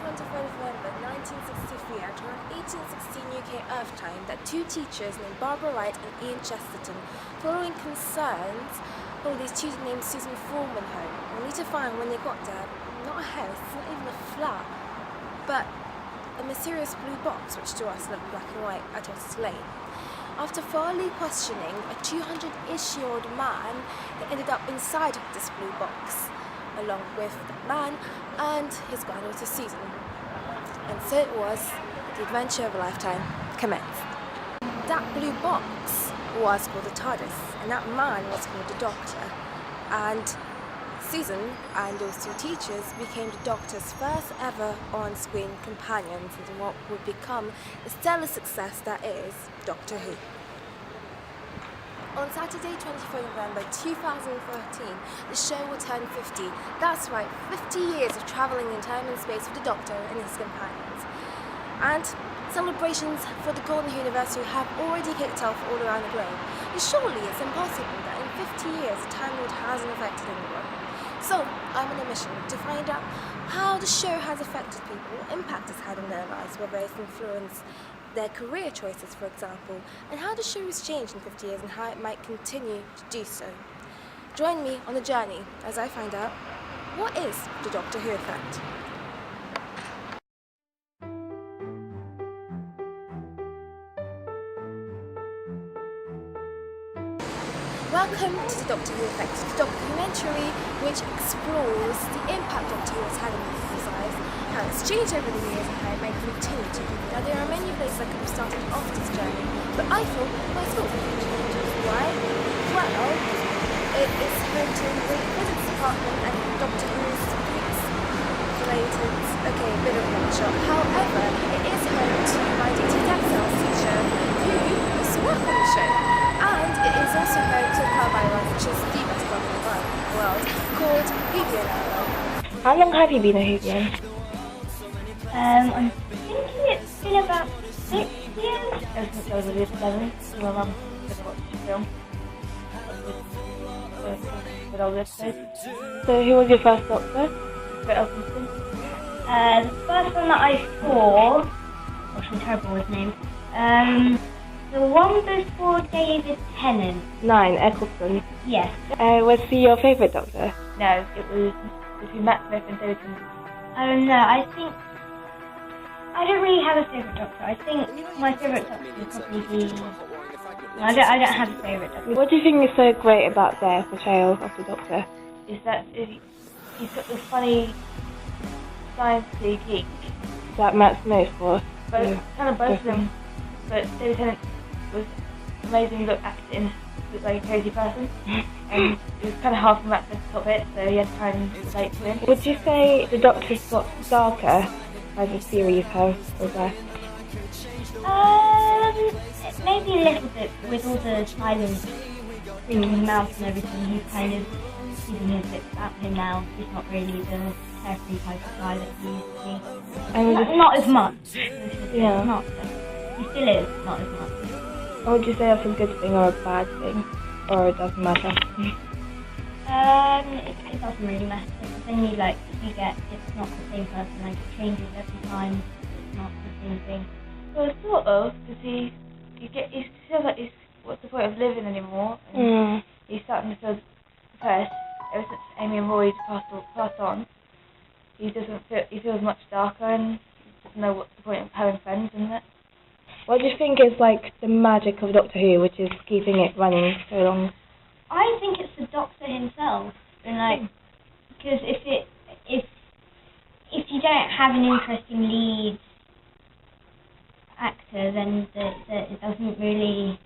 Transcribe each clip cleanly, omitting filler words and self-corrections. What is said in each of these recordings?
23rd of November 1963 at around 1816 UK Earth time that two teachers named Barbara Wright and Ian Chesterton, following concerns of these two named Susan Foreman home, only to find when they got there, not a house, not even a flat, but a mysterious blue box which to us looked black and white at Otters Lane. After thoroughly questioning a 200-ish-year-old man, they ended up inside this blue box, along with the man and his granddaughter Susan. And so it was, the adventure of a lifetime commenced. That blue box was called the TARDIS, and that man was called the Doctor. And Susan and those two teachers became the Doctor's first ever on-screen companions in what would become the stellar success that is Doctor Who. On Saturday, 23rd November 2013, the show will turn 50. That's right, 50 years of travelling in time and space with the Doctor and his companions. And celebrations for the Golden Who anniversary have already kicked off all around the globe. But surely it's impossible that in 50 years the Time Lord hasn't affected anyone. So, I'm on a mission to find out how the show has affected people, what impact it's had on their lives, whether it's influenced their career choices, for example, and how the show has changed in 50 years and how it might continue to do so. Join me on the journey as I find out what is the Doctor Who effect. Welcome to the Doctor Who Effect, the documentary which explores the impact Doctor Who has had on people's lives, how it's changed over the years and how it may continue to. Now there are many places I could have started off this journey, but I thought my school would change. Why? Well, it is home to the great physics department and Doctor Who's related, okay, a bit of a long shot. However, it is home to my DT Textiles teacher who used to work on the show. And it is also home to a car bylaw, which is the best club in the world, called Hayden-Smith. How long have you been a Whovian? I'm thinking it's been about 6 years. Ever since I was a little 7, so my mum never watched the film. Good old episode. So who was your first Doctor? Brett Elphinstone? The first one that I saw, gosh, I'm terrible with names. The one before David Tennant. 9, Eccleston. Yes. Was he your favourite Doctor? No, it was between Matt Smith and David Tennant. I don't know, I don't really have a favourite Doctor. I think my favourite Doctor would probably be... I don't have a favourite Doctor. What do you think is so great about their portrayal of the Doctor? Is that he's got this funny sciencey geek. That Matt Smith was? Kind of both of them. But David Tennant was amazing look acting, looked like a crazy person, and it was kind of hard for Matt to top it, so he had to try and relate to him. Would you say the Doctor's got darker as the series has, or that? Maybe a little bit with all the silence in his mouth and everything. He's kind of keeping his lips out him now. He's not really the carefree type of guy that he used to be. Not as much. Yeah. Not. He still is, not as much. What would you say that's a good thing or a bad thing? Or it doesn't matter? It doesn't really matter. The thing you get, it's not the same person, like it changes every time. It's not the same thing. Well, sort of, because he feels like what's the point of living anymore? And he's starting to feel depressed. Ever since Amy and Roy passed on, he feels much darker and doesn't know what's the point of having friends, isn't it? What do you think is like the magic of Doctor Who, which is keeping it running so long? I think it's the Doctor himself, and because if you don't have an interesting lead actor, then it doesn't really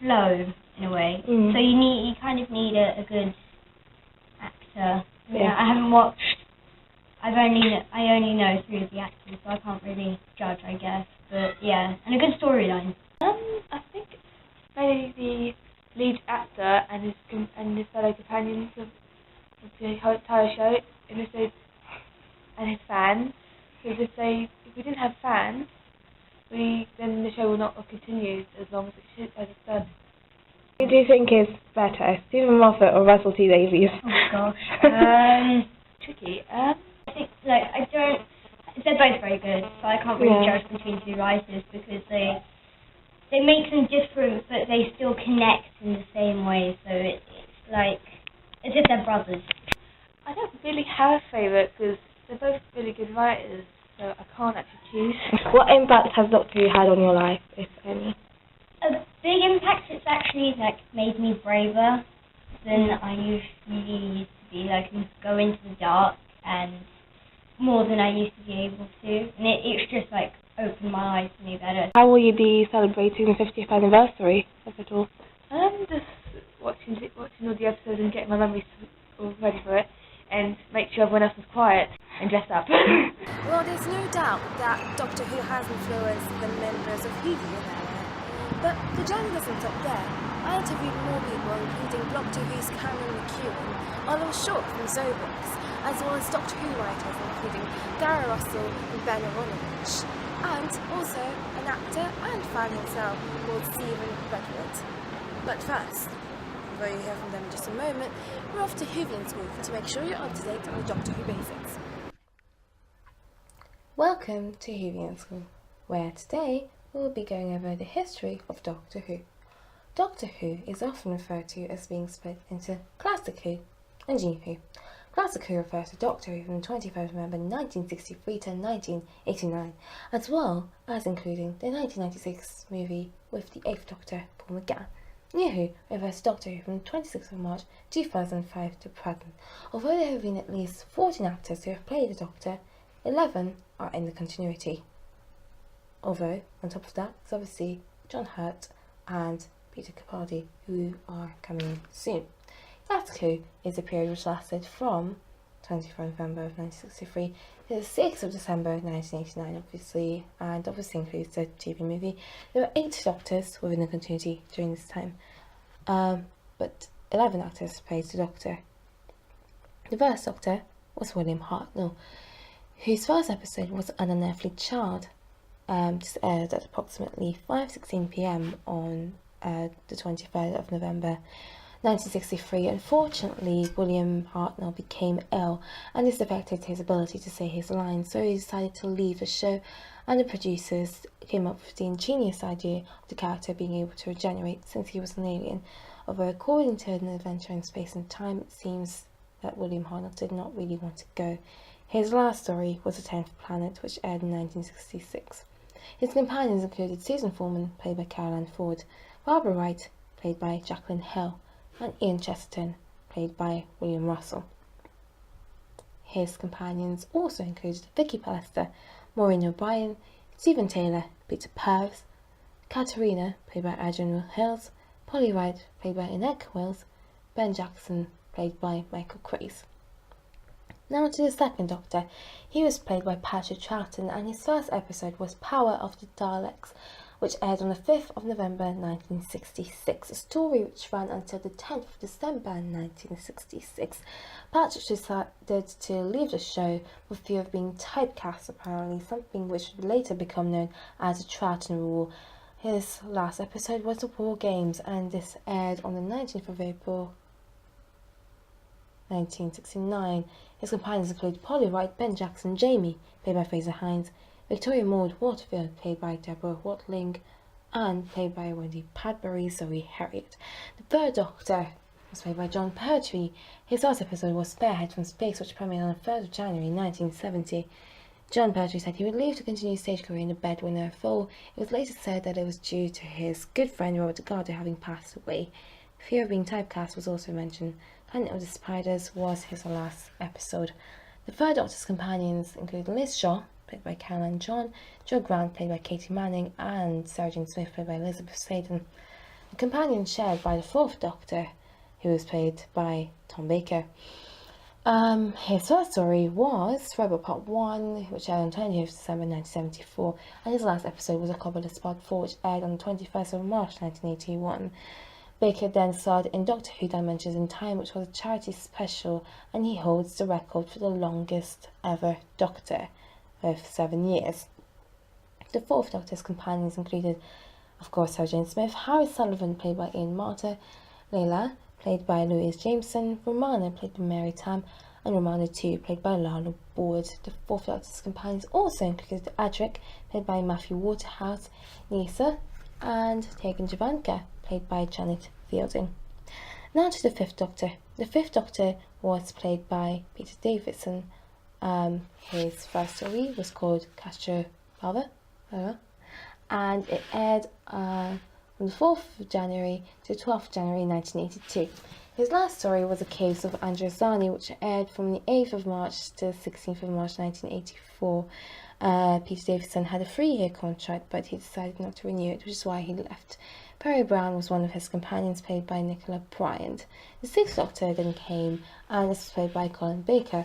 flow in a way. So you kind of need a good actor. Yeah. I haven't watched. I only know 3 of the actors, so I can't really judge, I guess. But yeah, and a good storyline. I think maybe the lead actor and his fellow companions of the entire show, and his fans. Because if we didn't have fans, then the show will not have continued as long as it has done. Who do you think is better, Stephen Moffat or Russell T Davies? Oh gosh. Tricky. I think, no, very good, so I can't really judge between two writers because they make them different, but they still connect in the same way. So it's like as if they're brothers. I don't really have a favourite because they're both really good writers, so I can't actually choose. What impact has Doctor Who had on your life, if any? A big impact. It's actually like made me braver than I usually used to be. Like, I can go into the dark and more than I used to be able to, and it's just like opened my eyes to me better. How will you be celebrating the 50th anniversary of it all? Just watching all the episodes and getting my memories all ready for it, and make sure everyone else is quiet and dressed up. Well, there's no doubt that Doctor Who has influenced the members of Whoville in that way. But the journey doesn't stop there. I interviewed more people, including Doctor Who's Cameron McEwen, Oliver Short from Zobox, as well as Doctor Who writers including Gary Russell and Ben Aronovich, and also an actor and fan himself called Stephen Redwood. But first, although you hear from them in just a moment, we're off to Whovian School to make sure you're up to date on the Doctor Who basics. Welcome to Whovian School, where today we'll be going over the history of Doctor Who. Doctor Who is often referred to as being split into Classic Who and New Who. Classic Who refers to Doctor Who from 21st November 1963 to 1989, as well as including the 1996 movie with the 8th Doctor, Paul McGann. New Who refers to Doctor Who from 26th of March 2005 to present. Although there have been at least 14 actors who have played the Doctor, 11 are in the continuity. Although, on top of that, there's obviously John Hurt and Peter Capaldi, who are coming soon. Classic Who is a period which lasted from 24 November of 1963 to the 6th of December 1989, and obviously includes the TV movie. There were 8 Doctors within the continuity during this time, but 11 actors played the Doctor. The first Doctor was William Hartnell, whose first episode was An Unearthly Child. This aired at approximately 5:16 p.m. on the 23rd of November 1963. Unfortunately, William Hartnell became ill, and this affected his ability to say his lines, so he decided to leave the show, and the producers came up with the ingenious idea of the character being able to regenerate since he was an alien. Although according to An Adventure in Space and Time, it seems that William Hartnell did not really want to go. His last story was The 10th Planet, which aired in 1966. His companions included Susan Foreman, played by Caroline Ford, Barbara Wright, played by Jacqueline Hill, and Ian Chesterton, played by William Russell. His companions also included Vicky Pallister, Maureen O'Brien, Stephen Taylor, Peter Purves, Katerina, played by Adrian Hills, Polly Wright, played by Annette Wills, Ben Jackson, played by Michael Craze. Now to the second Doctor. He was played by Patrick Troughton, and his first episode was Power of the Daleks, which aired on the 5th of November 1966, a story which ran until the 10th of December 1966. Patrick decided to leave the show with fear of being typecast, apparently, something which would later become known as the Troughton Rule. His last episode was The War Games, and this aired on the 19th of April 1969. His companions include Polly Wright, Ben Jackson, Jamie, played by Fraser Hines, Victoria Maud Waterfield, played by Deborah Watling, and played by Wendy Padbury, Zoe Harriet. The third Doctor was played by John Pertwee. His last episode was Spearhead from Space, which premiered on the 3rd of January 1970. John Pertwee said he would leave to continue his stage career in The Bedwinner, though it was later said that it was due to his good friend Robert Delgado having passed away. Fear of being typecast was also mentioned. Planet of the Spiders was his last episode. The third Doctor's companions include Liz Shaw, played by Caroline John, Jo Grant, played by Katie Manning, and Sarah Jane Smith, played by Elizabeth Sladen. The companions shared by the fourth Doctor, who was played by Tom Baker. His first story was Rebel Part 1, which aired on 20th December 1974, and his last episode was A Cobblers Part 4, which aired on the 21st of March 1981. Baker then starred in Doctor Who Dimensions in Time, which was a charity special, and he holds the record for the longest ever Doctor, with 7 years. The fourth Doctor's companions included, of course, Sarah Jane Smith, Harry Sullivan, played by Ian Marter, Layla, played by Louise Jameson, Romana, played by Mary Tam, and Romano 2, played by Lala Ward. The fourth Doctor's companions also included Adric, played by Matthew Waterhouse, Mélissa, and Tegan Javanka, played by Janet Fielding. Now to the fifth Doctor. The fifth Doctor was played by Peter Davison. His first story was called Castro Palva, and it aired from the 4th of January to 12th of January 1982. His last story was The Caves of Androzani, which aired from the 8th of March to the 16th of March 1984. Peter Davison had a 3-year contract, but he decided not to renew it, which is why he left. Perry Brown was one of his companions, played by Nicola Bryant. The sixth Doctor then came, and this was played by Colin Baker.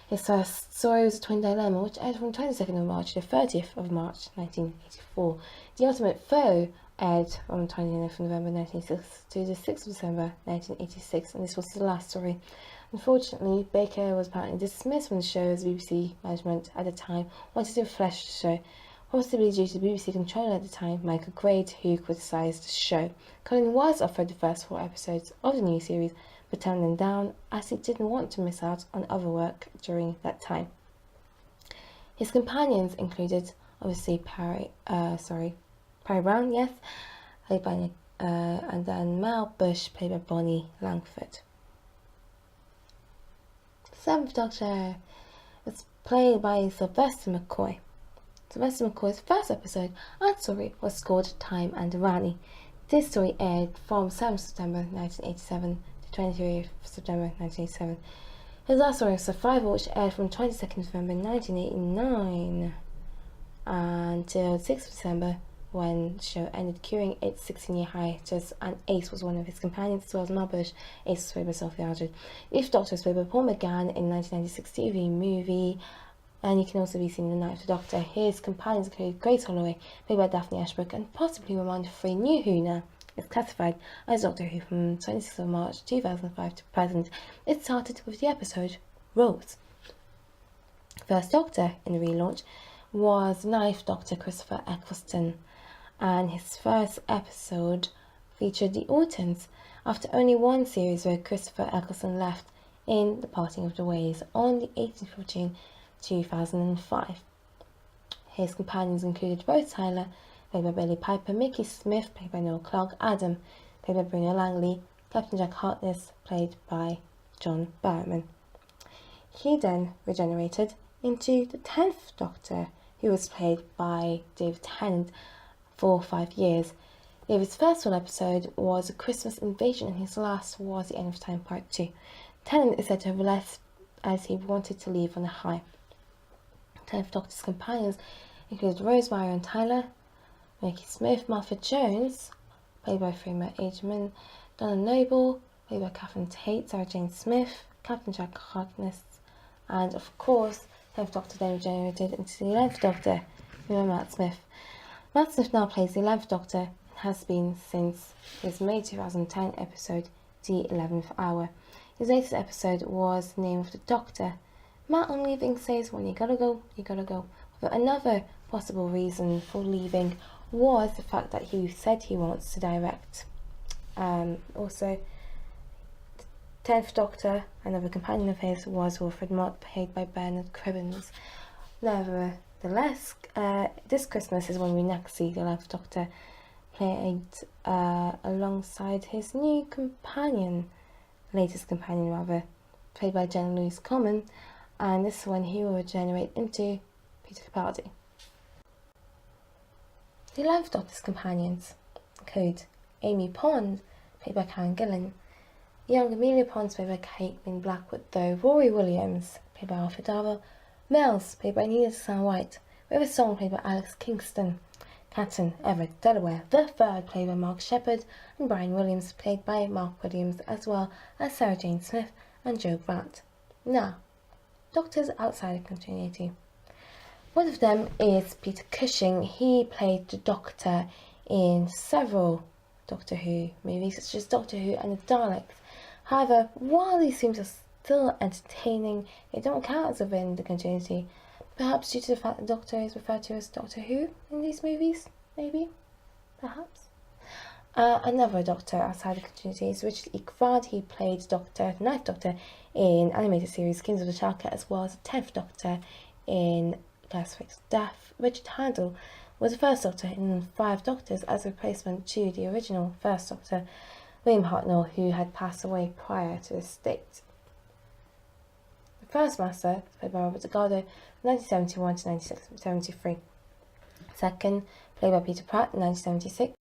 His first story was A Twin Dilemma, which aired from 22nd of March to 30th of March 1984. The Ultimate Foe aired from 29th of November 1986 to the 6th of December 1986, and this was the last story. Unfortunately, Baker was apparently dismissed from the show as BBC management at the time wanted to refresh the show, possibly due to the BBC controller at the time, Michael Grade, who criticised the show. Colin was offered the first 4 episodes of the new series, but turned them down as he didn't want to miss out on other work during that time. His companions included, obviously, Perry Brown, yes, played by and then Mel Bush, played by Bonnie Langford. Seventh Doctor was played by Sylvester McCoy. Sylvester McCoy's first episode and story was called Time and Rani. This story aired from 7th September 1987 to 23rd September 1987. His last story was Survival, which aired from 22nd November 1989 until 6th of December, when the show ended, curing its 16-year hiatus, and Ace was one of his companions, as well as Marbush. Ace was played by Sophie Aldred. The fifth Doctor was played by Paul McGann in the 1996 TV movie, and he can also be seen in The Night of the Doctor. His companions include Grace Holloway, played by Daphne Ashbrook, and possibly Ramona Free. New Who now is classified as Doctor Who from 26th of March 2005 to present. It started with the episode Rose. First Doctor in the relaunch was Ninth Doctor Christopher Eccleston, and his first episode featured the Ortons, after only one series where Christopher Eccleston left in The Parting of the Ways on the 18th of June 2005. His companions included Rose Tyler, played by Billy Piper, Mickey Smith, played by Noel Clarke, Adam, played by Bruno Langley, Captain Jack Harkness, played by John Barrowman. He then regenerated into the 10th Doctor, who was played by David Tennant for 5 years. David's first full episode was A Christmas Invasion, and his last was The End of Time Part 2. Tennant is said to have left as he wanted to leave on a high. 10th Doctor's companions included Rose Marion Tyler, Mickey Smith, Martha Jones, played by Freema Ageman, Donna Noble, played by Catherine Tate, Sarah Jane Smith, Captain Jack Harkness, and of course, 10th Doctor then regenerated into the 11th Doctor, Matt Smith. Matt Smith now plays the 11th Doctor and has been since his May 2010 episode, The 11th Hour. His latest episode was The Name of the Doctor. Matt on leaving says, when you gotta go, you gotta go. But another possible reason for leaving was the fact that he said he wants to direct. Also, the 10th Doctor, another companion of his, was Wilfred Mott, played by Bernard Cribbins. Nevertheless, this Christmas is when we next see the 11th Doctor played alongside his new companion, latest companion rather, played by Jenna Louise Coleman, and this is when he will regenerate into Peter Capaldi. The 11th Doctor's companions include Amy Pond, played by Karen Gillan, young Amelia Pond, played by Caitlin Blackwood, though Rory Williams, played by Alfred Darwell, Mel's, played by Nina San White, River Song, played by Alex Kingston, Captain Everett Delaware the Third, played by Mark Sheppard, and Brian Williams, played by Mark Williams, as well as Sarah Jane Smith and Joe Grant. Now, Doctors outside of continuity. One of them is Peter Cushing. He played the Doctor in several Doctor Who movies, such as Doctor Who and the Daleks. However, while these films are still entertaining, they don't count as within the continuity. Perhaps due to the fact the Doctor is referred to as Doctor Who in these movies, maybe, perhaps. Another Doctor outside the continuities, Richard E. Grant. He played the Ninth Doctor in animated series Kings of the Shalka, as well as the 10th Doctor in Classics Death. Richard Handel was the first Doctor in 5 Doctors as a replacement to the original first Doctor, William Hartnell, who had passed away prior to this date. The first Master, played by Robert Delgado, 1971 to 1973. Second, played by Peter Pratt, 1976.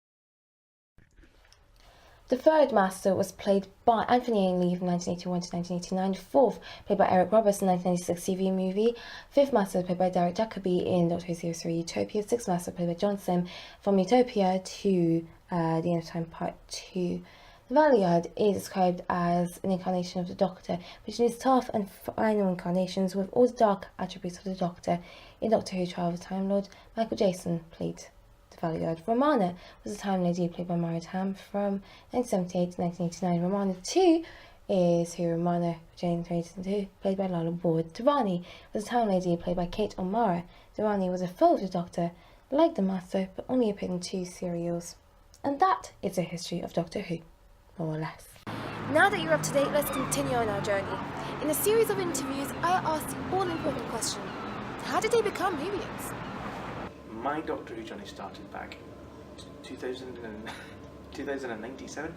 The third Master was played by Anthony A. Lee from 1981 to 1989. The fourth, played by Eric Roberts in the 1996 TV movie. Fifth Master, played by Derek Jacobi in Doctor Who 03 Utopia. Sixth Master, played by John Sim from Utopia to The End of Time Part 2. The Valeyard is described as an incarnation of the Doctor, which is tough and final incarnations with all the dark attributes of the Doctor. In Doctor Who Trial of the Time Lord, Michael Jason played the Valeyard. Romana was a Time Lady played by Mara Tam from 1978 to 1989. Romana 2 is who Romana Jane 2002, played by Lala Ward. Durrani was a Time Lady played by Kate O'Mara. Durrani was a foe of the Doctor, like the Master, but only appeared in 2 serials. And that is the history of Doctor Who, more or less. Now that you're up to date, let's continue on our journey. In a series of interviews, I asked the all-important question: how did they become Whovians? My Doctor Who journey started back 2097.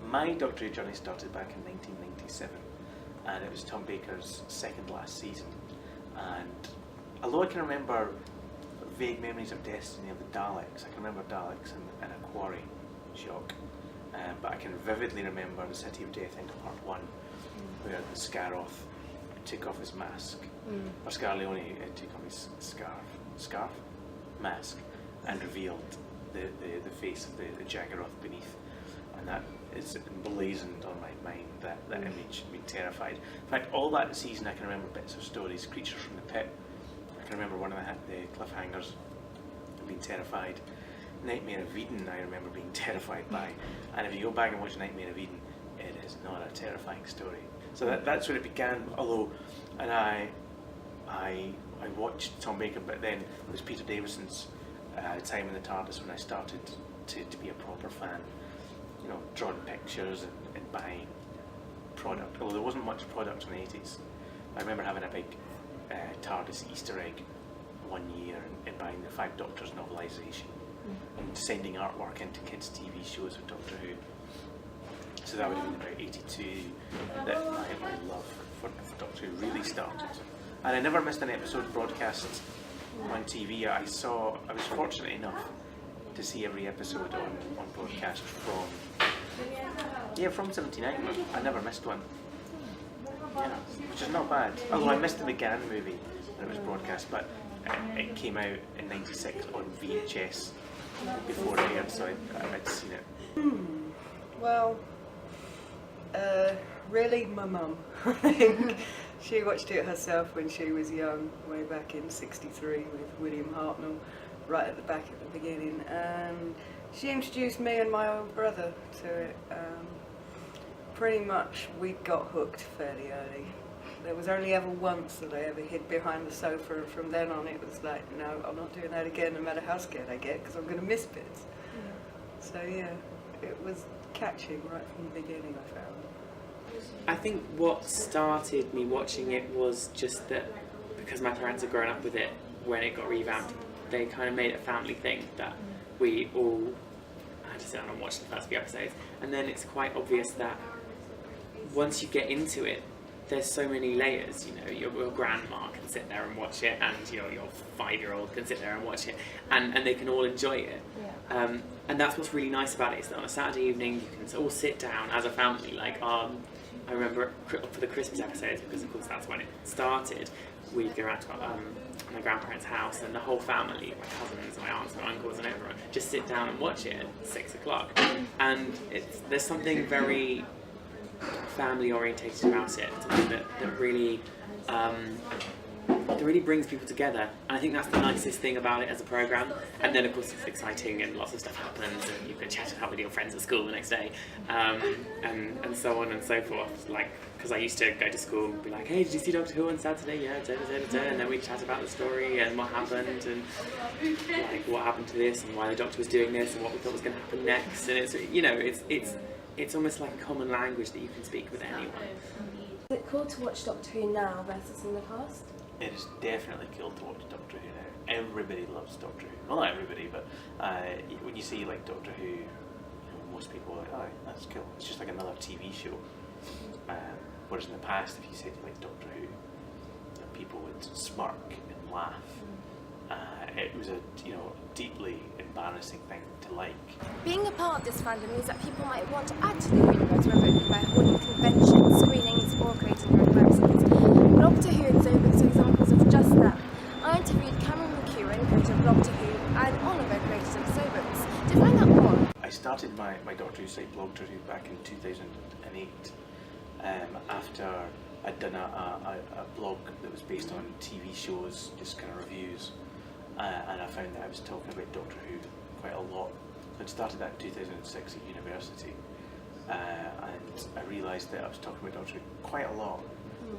My Doctor Who journey started back in 1997, and it was Tom Baker's second last season. And although I can remember vague memories of Destiny of the Daleks, I can remember Daleks in a quarry shock, but I can vividly remember the City of Death into Part 1, where the Scaroth took off his mask, or Scarleone took off his mask, and revealed the face of the Jaggeroth beneath, and that is emblazoned on my mind, that image, being terrified. In fact, all that season I can remember bits of stories. Creatures from the Pit, I can remember one of the cliffhangers, being terrified. Nightmare of Eden I remember being terrified by, and if you go back and watch Nightmare of Eden, it is not a terrifying story. So that's where it began, although, and I watched Tom Baker, but then it was Peter Davison's time in the TARDIS when I started to be a proper fan, you know, drawing pictures and buying product, although there wasn't much product in the 80s. I remember having a big TARDIS Easter egg one year and buying the 5 Doctors novelisation and sending artwork into kids' TV shows with Doctor Who. So that would have been about 82 that my love for Doctor Who really started. And I never missed an episode broadcast on TV. I was fortunate enough to see every episode on broadcast from 79. I never missed one. Yeah, which is not bad. Although I missed the McGann movie when it was broadcast, but it came out in 96 on VHS before it aired, so I'd seen it. Well, really, my mum. I think she watched it herself when she was young, way back in '63 with William Hartnell, right at the back at the beginning, and she introduced me and my old brother to it. Pretty much we got hooked fairly early. There was only ever once that I ever hid behind the sofa, and from then on it was like, no, I'm not doing that again, no matter how scared I get, because I'm going to miss bits. So yeah, it was catching right from the beginning, I found. I think what started me watching it was just that because my parents had grown up with it when it got revamped, they kind of made it a family thing that we all had to sit down and watch the first few episodes. And then it's quite obvious that once you get into it, there's so many layers. You know, your grandma can sit there and watch it, and your 5-year-old can sit there and watch it, and they can all enjoy it. Yeah. And that's what's really nice about it, is that on a Saturday evening you can all sit down as a family. Like I remember for the Christmas episodes, because of course that's when it started, we'd go out to my grandparents' house, and the whole family, my cousins, my aunts, my uncles and everyone, just sit down and watch it at 6 o'clock. And there's something very family orientated about it, something that really really brings people together, and I think that's the nicest thing about it as a programme. And then of course it's exciting and lots of stuff happens and you can chat it up with your friends at school the next day, and so on and so forth. Like, because I used to go to school and be like, hey, did you see Doctor Who on Saturday? Yeah, and then we'd chat about the story and what happened and like what happened to this and why the Doctor was doing this and what we thought was going to happen next. And it's, you know, it's almost like a common language that you can speak with anyone. Is it cool to watch Doctor Who now versus in the past? It is definitely cool to watch Doctor Who now. Everybody loves Doctor Who. Well, not everybody, but when you see like Doctor Who, you know, most people are like, oh, that's cool. It's just like another TV show. Whereas in the past, if you said you like Doctor Who, you know, people would smirk and laugh. It was a deeply embarrassing thing to like. Being a part of this fandom means that people might want to add to the universe, whether it be by holding conventions, screenings, or creating their own websites. Doctor Who and Zobix are examples of just that. I interviewed Cameron McEwen, creator of Doctor Who, and Oliver, creator of Zobix, to find out more. I started my Doctor Who site, Blog Doctor Who, back in 2008, after I'd done a blog that was based on TV shows, just kind of reviews. And I found that I was talking about Doctor Who quite a lot. I'd started that in 2006 at university, and I realised that I was talking about Doctor Who quite a lot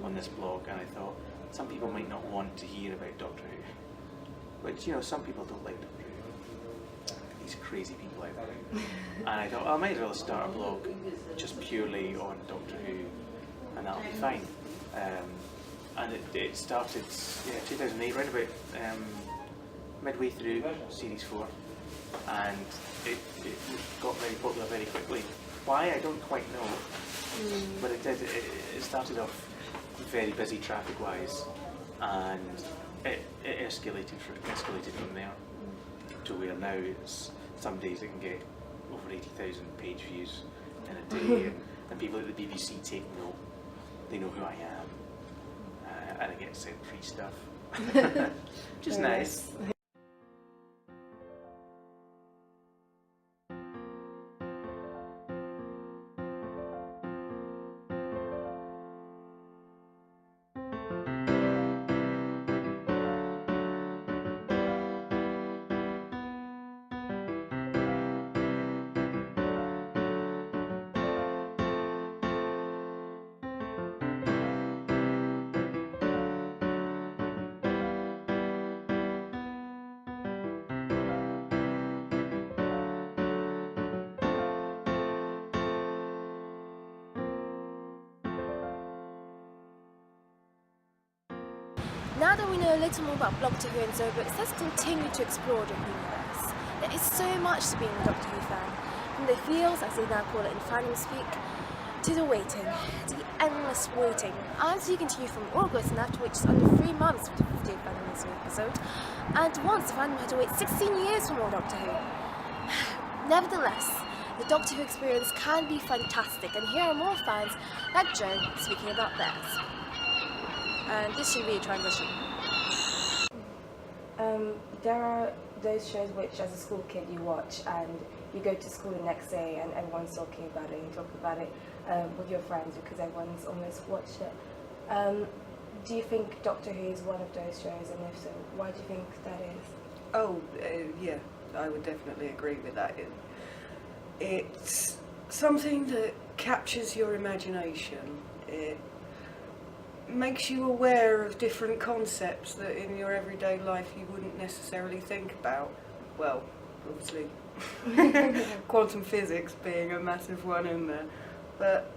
on this blog, and I thought some people might not want to hear about Doctor Who, which, you know, some people don't like Doctor Who. These crazy people out there. And I thought, I might as well start a blog just purely on Doctor Who, and that'll be fine. And it started, 2008, right about midway through series 4, and it got very popular very quickly. Why, I don't quite know, but it did. It started off very busy traffic wise, and it escalated from there to where now it's, some days it can get over 80,000 page views in a day, and people at the BBC take note. They know who I am, and I get sent free stuff, which is nice. Now that we know a little more about Doctor Who and Zobix, let's continue to explore the universe. There is so much to being a Doctor Who fan, from the feels, as they now call it in fandom speak, to the waiting, the endless waiting. I'm speaking to you from August, and after which is under 3 months for the 50th anniversary episode, and once the fandom had to wait 16 years for more Doctor Who. Nevertheless, the Doctor Who experience can be fantastic, and here are more fans like Joe speaking about theirs. And this should be a transition. There are those shows which, as a school kid, you watch and you go to school the next day and everyone's talking about it and you talk about it with your friends because everyone's almost watched it. Do you think Doctor Who is one of those shows, and if so, why do you think that is? Oh, yeah, I would definitely agree with that. It's something that captures your imagination. It makes you aware of different concepts that in your everyday life you wouldn't necessarily think about. Well, obviously, quantum physics being a massive one in there. But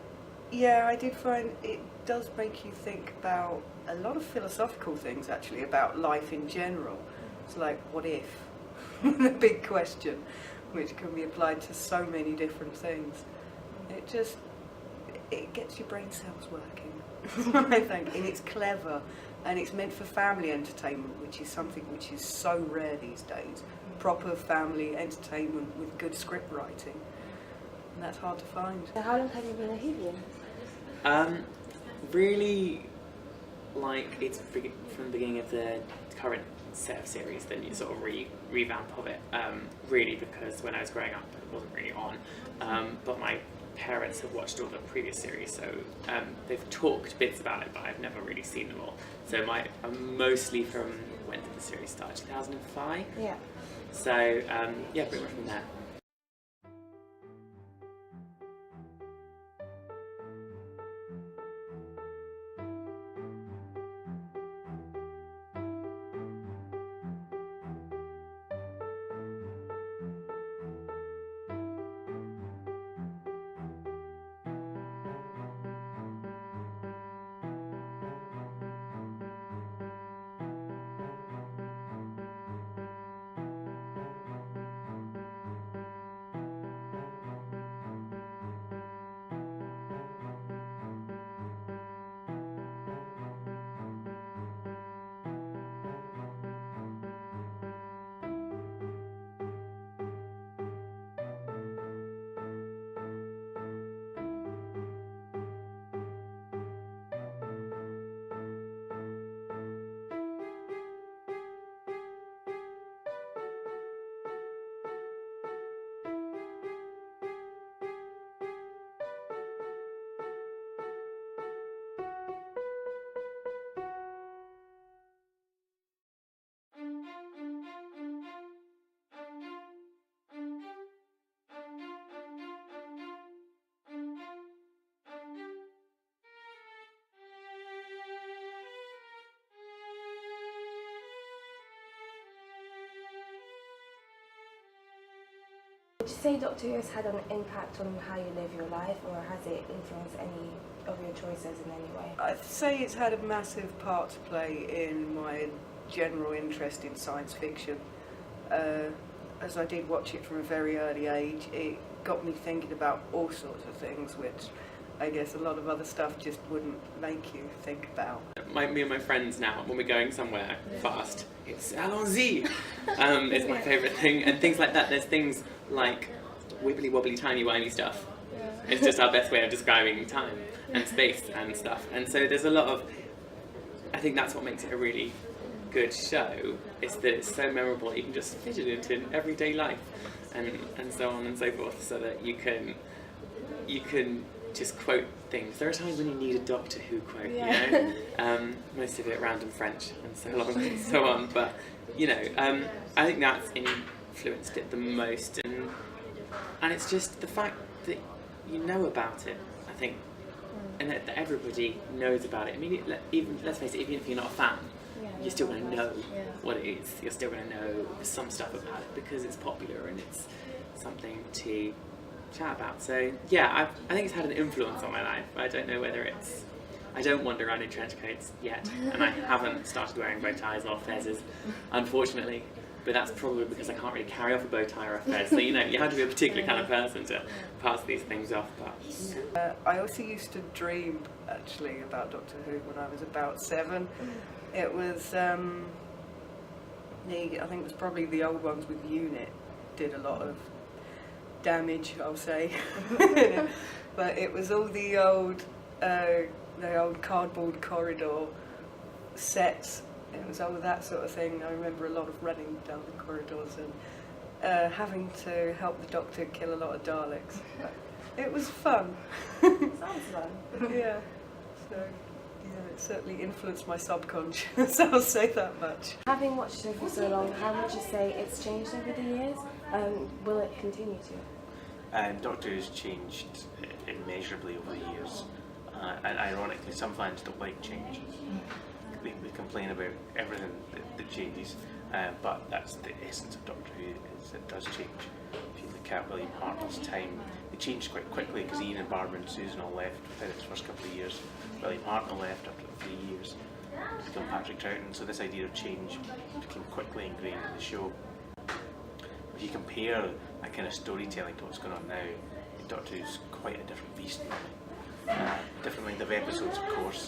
yeah, I did find it does make you think about a lot of philosophical things, actually, about life in general. It's like, what if? The big question, which can be applied to so many different things. It gets your brain cells working. I think, and it's clever, and it's meant for family entertainment, which is something which is so rare these days. Proper family entertainment with good script writing, and that's hard to find. So how long have you been a Whovian? Really, like, it's from the beginning of the current set of series, the new sort of revamp of it. Really, because when I was growing up, it wasn't really on. But my parents have watched all the previous series, so they've talked bits about it, but I've never really seen them all. So I'm mostly from, when did the series start? 2005? Yeah. So, yeah, pretty much from there. Would you say Doctor Who has had an impact on how you live your life, or has it influenced any of your choices in any way? I'd say it's had a massive part to play in my general interest in science fiction. As I did watch it from a very early age, it got me thinking about all sorts of things, which I guess a lot of other stuff just wouldn't make you think about. Me and my friends now, when we're going somewhere fast, it's allons-y! It's my favourite thing, and things like that. There's things like wibbly wobbly timey wimey stuff. It's just our best way of describing time and space and stuff. And so there's a lot of, I think that's what makes it a really good show, is that it's so memorable you can just fit it into everyday life and so on and so forth, so that you can just quote things. There are times when you need a Doctor Who quote, you know, most of it random French and so on and so on, but you know, I think that's influenced it the most, and it's just the fact that you know about it, I think, and that everybody knows about it. I mean, even, let's face it, even if you're not a fan, you're still going to know what it is. You're still going to know some stuff about it because it's popular and it's something to chat about. So yeah, I think it's had an influence on my life. I don't know whether it's, I don't wander around in trench coats yet, and I haven't started wearing bow ties or fezzes, unfortunately. But that's probably because I can't really carry off a bow tie or a fez. So you know, you have to be a particular kind of person to pass these things off. But I also used to dream actually about Doctor Who when I was about 7. It was I think it was probably the old ones with Unit did a lot of damage, I'll say. But it was all the old cardboard corridor sets. It was all that sort of thing. I remember a lot of running down the corridors and having to help the Doctor kill a lot of Daleks. But it was fun. Sounds fun. Yeah. So yeah, it certainly influenced my subconscious. I'll say that much. Having watched it for so long, how would you say it's changed over the years? Will it continue to? Doctor Who's changed immeasurably over the years, and ironically, some fans don't like change. They complain about everything that changes, but that's the essence of Doctor Who, is it does change. If you look at William Hartnell's time, they changed quite quickly because Ian and Barbara and Susan all left within its first couple of years. William Hartnell left after 3 years to become Patrick Troughton, so this idea of change became quickly ingrained in the show. If you compare that kind of storytelling to what's going on now, Doctor Who's quite a different beast. Different length of episodes, of course.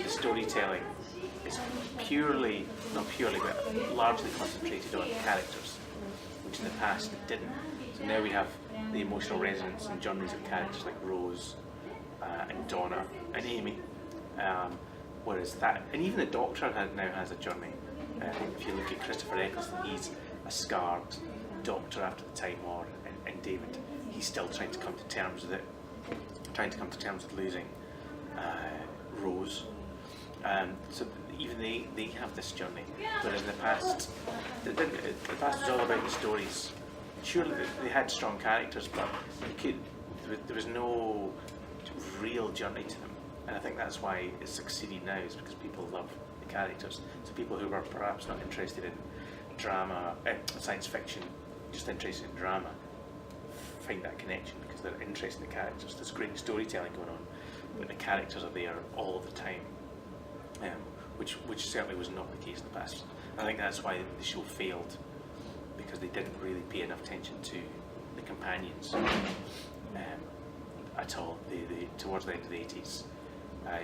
The storytelling is purely, not purely, but largely concentrated on characters, which in the past it didn't. So now we have the emotional resonance and journeys of characters like Rose and Donna and Amy. Whereas that, and even the Doctor now has a journey. If you look at Christopher Eccleston, he's a scarred Doctor after the Time War, and David, he's still trying to come to terms with it trying to come to terms with losing Rose. So even they have this journey, whereas in the past, the past was all about the stories. Surely they had strong characters, but there was no real journey to them. And I think that's why it's succeeded now, is because people love the characters. So people who were perhaps not interested in drama, science fiction, just interested in drama, find that connection because they're interested in the characters. There's great storytelling going on, but the characters are there all the time, which certainly was not the case in the past. I think that's why the show failed, because they didn't really pay enough attention to the companions at all. Towards the end of the 80s,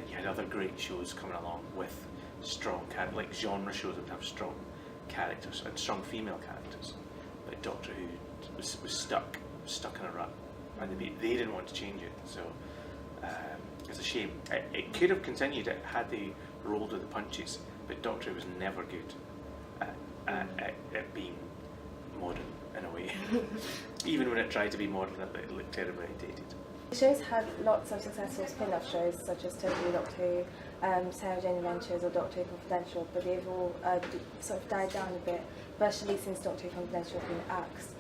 you had other great shows coming along with strong like genre shows that would have strong characters and strong female characters, but Doctor Who was stuck in a rut, and they didn't want to change it. So it's a shame. It could have continued. It had they rolled with the punches, but Doctor Who was never good at being modern in a way. Even when it tried to be modern, it looked terribly outdated. The show's had lots of successful spin-off shows such as Totally Doctor Who, Sarah Jane Adventures or Doctor Who Confidential, but they've all sort of died down a bit, especially since Doctor Who Confidential has been axed.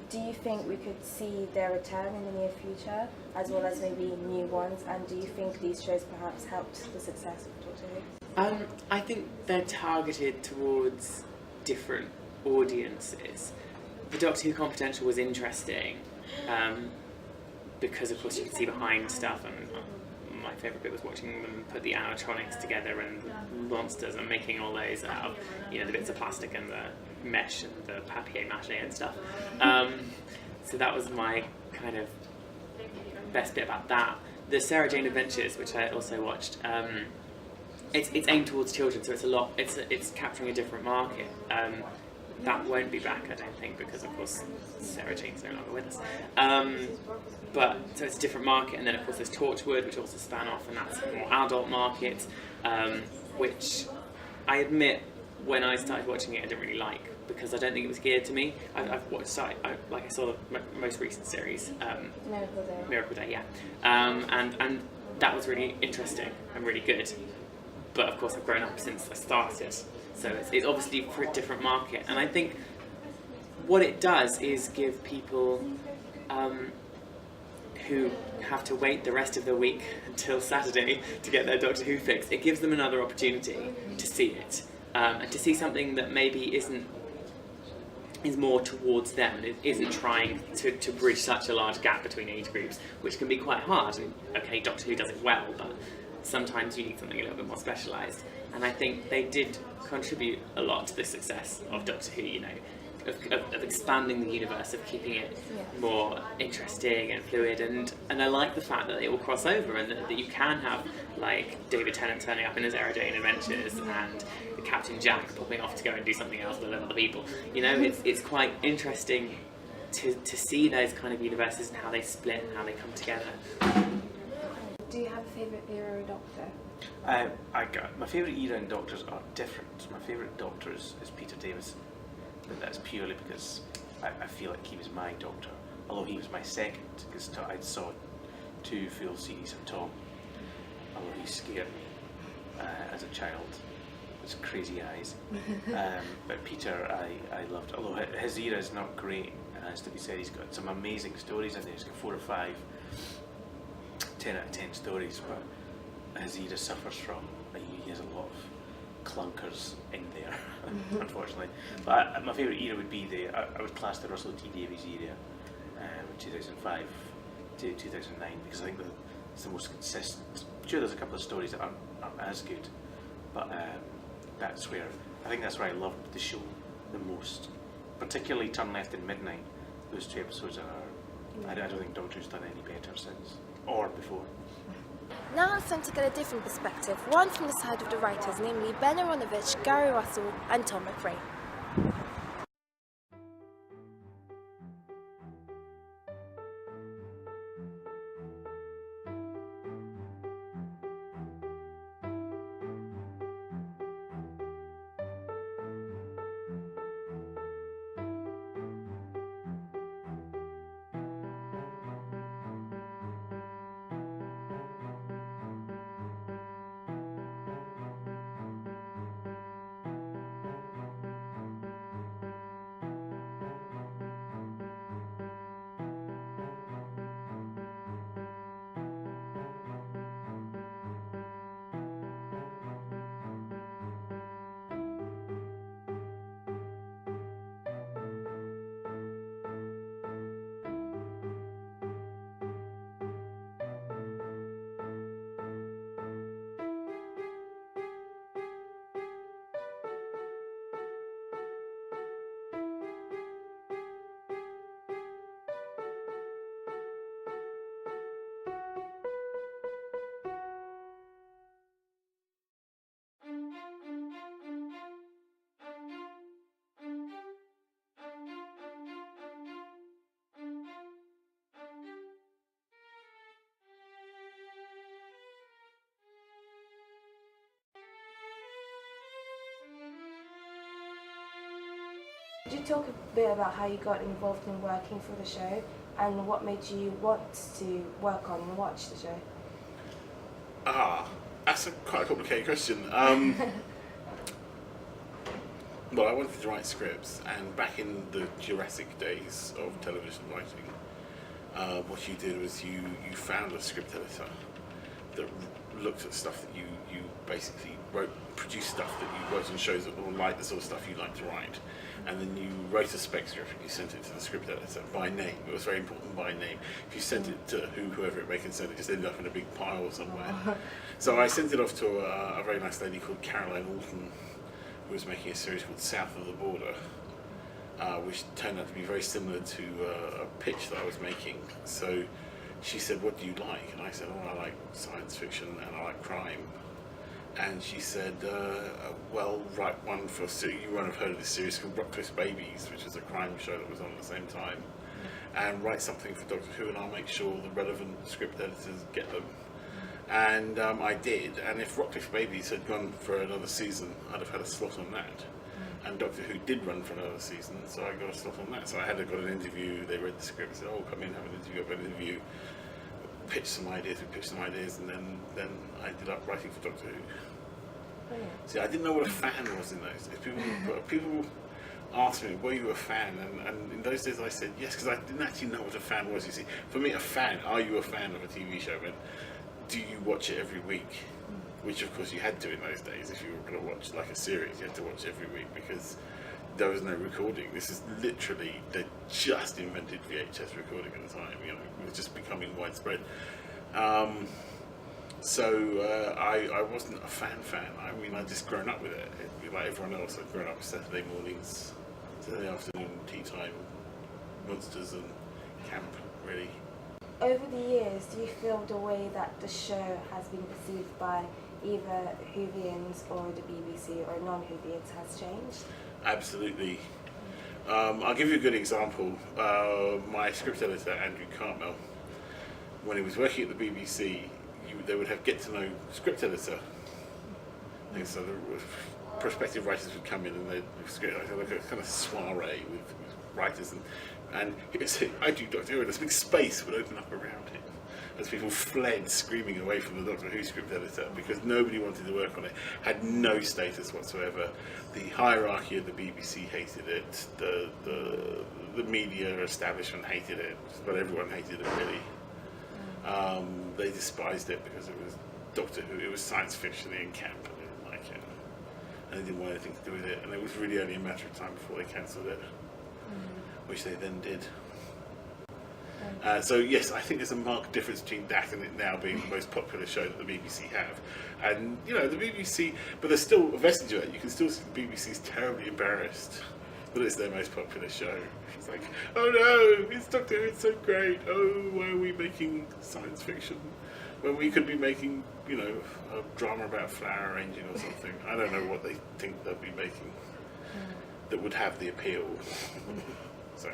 Do you think we could see their return in the near future, as well as maybe new ones, and do you think these shows perhaps helped the success of Doctor Who? I think they're targeted towards different audiences. The Doctor Who Confidential was interesting, because of course you could see behind stuff, and my favourite bit was watching them put the animatronics together and the monsters and making all those out of, the bits of plastic and the mesh and the papier-mâché and stuff. So that was my kind of best bit about that. The Sarah Jane Adventures, which I also watched, it's aimed towards children, so it's capturing a different market. That won't be back, I don't think, because of course Sarah Jane's no longer with us. But so it's a different market, and then of course there's Torchwood, which also span off, and that's a more adult market, which I admit when I started watching it I didn't really like, because I don't think it was geared to me. I saw the most recent series, Miracle Day, yeah, and that was really interesting and really good. But of course I've grown up since I started, so it's obviously for a different market. And I think what it does is give people who have to wait the rest of the week until Saturday to get their Doctor Who fix, it gives them another opportunity to see it, and to see something that maybe is more towards them, and it isn't trying to bridge such a large gap between age groups, which can be quite hard. And okay, Doctor Who does it well, but sometimes you need something a little bit more specialised. And I think they did contribute a lot to the success of Doctor Who, of expanding the universe, of keeping it more interesting and fluid, and I like the fact that they all cross over, and that you can have like David Tennant turning up in his Sarah Jane Adventures and the Captain Jack popping off to go and do something else with other people. It's quite interesting to see those kind of universes and how they split and how they come together. Do you have a favourite era of Doctor? My favourite era in Doctors are different. My favourite Doctor is Peter Davison, but that's purely because I feel like he was my Doctor, although he was my second, because I saw 2 full series of Tom, although he scared me as a child, his crazy eyes. But Peter I loved, although his era is not great, it has to be said. He's got some amazing stories in there. He's got 4 or 5 10 out of 10 stories, but his era suffers from, he has a lot of clunkers in there, unfortunately. But my favourite era would be I would class the Russell T Davies era, 2005 to 2009, because I think it's the most consistent. Sure, there's a couple of stories that aren't as good, but that's where I loved the show the most, particularly Turn Left and Midnight. Those 2 episodes I don't think Doctor Who's done any better since, or before. Now it's time to get a different perspective, one from the side of the writers, namely Ben Aronovich, Gary Russell and Tom McRae. Could you talk a bit about how you got involved in working for the show and what made you want to work on and watch the show? That's quite a complicated question. Well, I wanted to write scripts, and back in the Jurassic days of television writing, what you did was you found a script editor that looked at stuff that you basically produced stuff that you wrote on shows that were like the sort of stuff you like to write, and then you wrote a spec script and you sent it to the script editor by name. It was very important, by name. If you sent it to whoever it may concern, it just ended up in a big pile somewhere. So I sent it off to a very nice lady called Caroline Alton, who was making a series called South of the Border, which turned out to be very similar to a pitch that I was making. So she said, "What do you like?" And I said, "Oh, I like science fiction and I like crime." And she said, "Well, write one for you won't have heard of this series called Rockcliffe Babies, which is a crime show that was on at the same time, and write something for Doctor Who, and I'll make sure the relevant script editors get them." And I did, and if Rockcliffe Babies had gone for another season, I'd have had a slot on that. And Doctor Who did run for another season, so I got a slot on that. So I had got an interview, they read the script, said, "Oh, come in, have an interview," I got an interview, pitched some ideas, and then I ended up writing for Doctor Who. Brilliant. See, I didn't know what a fan was in those days. People asked me, "Were you a fan?" And in those days I said yes, because I didn't actually know what a fan was. You see, for me, a fan, are you a fan of a TV show? And do you watch it every week? Which of course you had to in those days. If you were going to watch like a series, you had to watch every week because there was no recording. This is literally, they just invented VHS recording at the time. You know, it was just becoming widespread. So I wasn't a fan. I mean, I'd just grown up with it. Like everyone else, I'd grown up with Saturday mornings, Saturday afternoon, tea time, monsters and camp, really. Over the years, do you feel the way that the show has been perceived by either Whovians or the BBC or non-Whovians has changed? Absolutely. I'll give you a good example. My script editor, Andrew Cartmel, when he was working at the BBC, they would have get-to-know script editor. And so the prospective writers would come in and they'd like a kind of soiree with writers, and he would say, "I do Doctor Who," and this big space would open up around him as people fled screaming away from the Doctor Who script editor because nobody wanted to work on it, had no status whatsoever. The hierarchy of the BBC hated it, the media establishment hated it, but everyone hated it really. They despised it because it was Doctor Who, it was science fiction and camp, and they didn't like it. And they didn't want anything to do with it, and it was really only a matter of time before they cancelled it, which they then did. So yes, I think there's a marked difference between that and it now being the most popular show that the BBC have. And you know, the BBC, but there's still a vestige of it. You can still see the BBC's terribly embarrassed that it's their most popular show. It's like, "Oh no, it's Doctor Who, it's so great. Oh, why are we making science fiction when we could be making, you know, a drama about flower arranging or something?" I don't know what they think they'll be making that would have the appeal. So.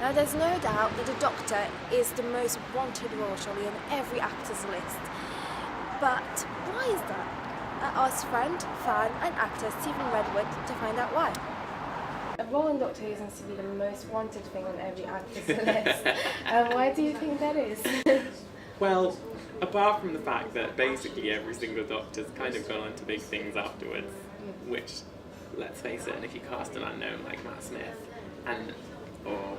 Now there's no doubt that the Doctor is the most wanted role surely in every actor's list. But why is that? I asked friend, fan and actor Stephen Redwood to find out why. A role in Doctor Who seems to be the most wanted thing on every actor's list. Why do you think that is? Well, apart from the fact that basically every single Doctor's kind of gone on to big things afterwards, which, let's face it, and if you cast an unknown like Matt Smith,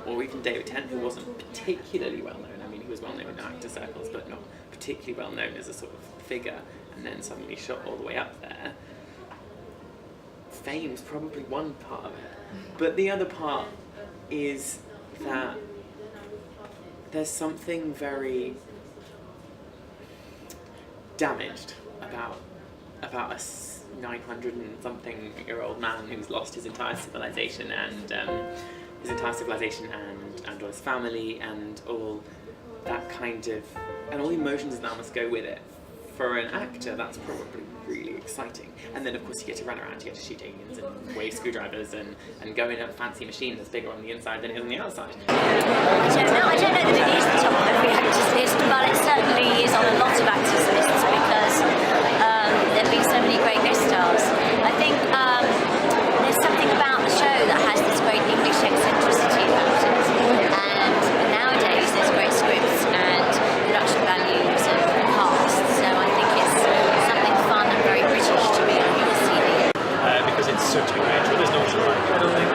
or even David Tennant, who wasn't particularly well known, I mean he was well known in actor circles, but not particularly well known as a sort of figure, and then suddenly shot all the way up there, fame's probably one part of it. But the other part is that there's something very damaged about a 900 and something year old man who's lost his entire civilization and all his family and all that kind of, and all the emotions that must go with it. For an actor, that's probably really exciting. And then, of course, you get to run around, you get to shoot aliens and wave screwdrivers and go in a fancy machine that's bigger on the inside than it is on the outside. I don't know that it is the top of every actor's list, but it certainly is on a lot of actors' lists because there have been so many great guest stars. I think there's something about the show that has this great English eccentricity about it. And nowadays, there's great scripts and production values and cast. So I think it's something fun and very British to be on your CV. Because it's such a great show. There's no show like it, I don't think.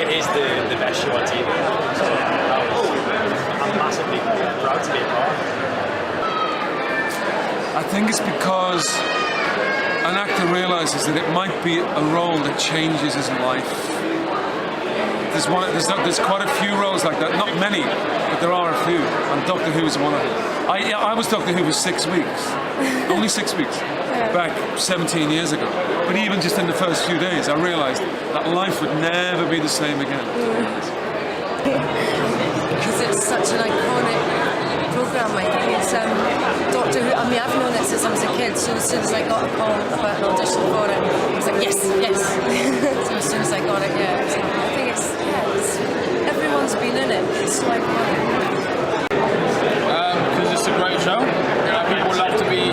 It is the best show on TV. So I'm massively proud to be a part of it. I think it's because an actor realises that it might be a role that changes his life. There's quite a few roles like that, not many, but there are a few, and Doctor Who is one of them. I was Doctor Who for 6 weeks, only 6 weeks, back 17 years ago. But even just in the first few days, I realised that life would never be the same again. Because it's such an iconic programme, I think. It's Doctor Who, I mean, I've known it since I was a kid, so as soon as I got a call about an audition for it, I was like, yes. So as soon as I got it, I think it's everyone's been in it. It's so iconic. Because it's a great show. You know, people love to be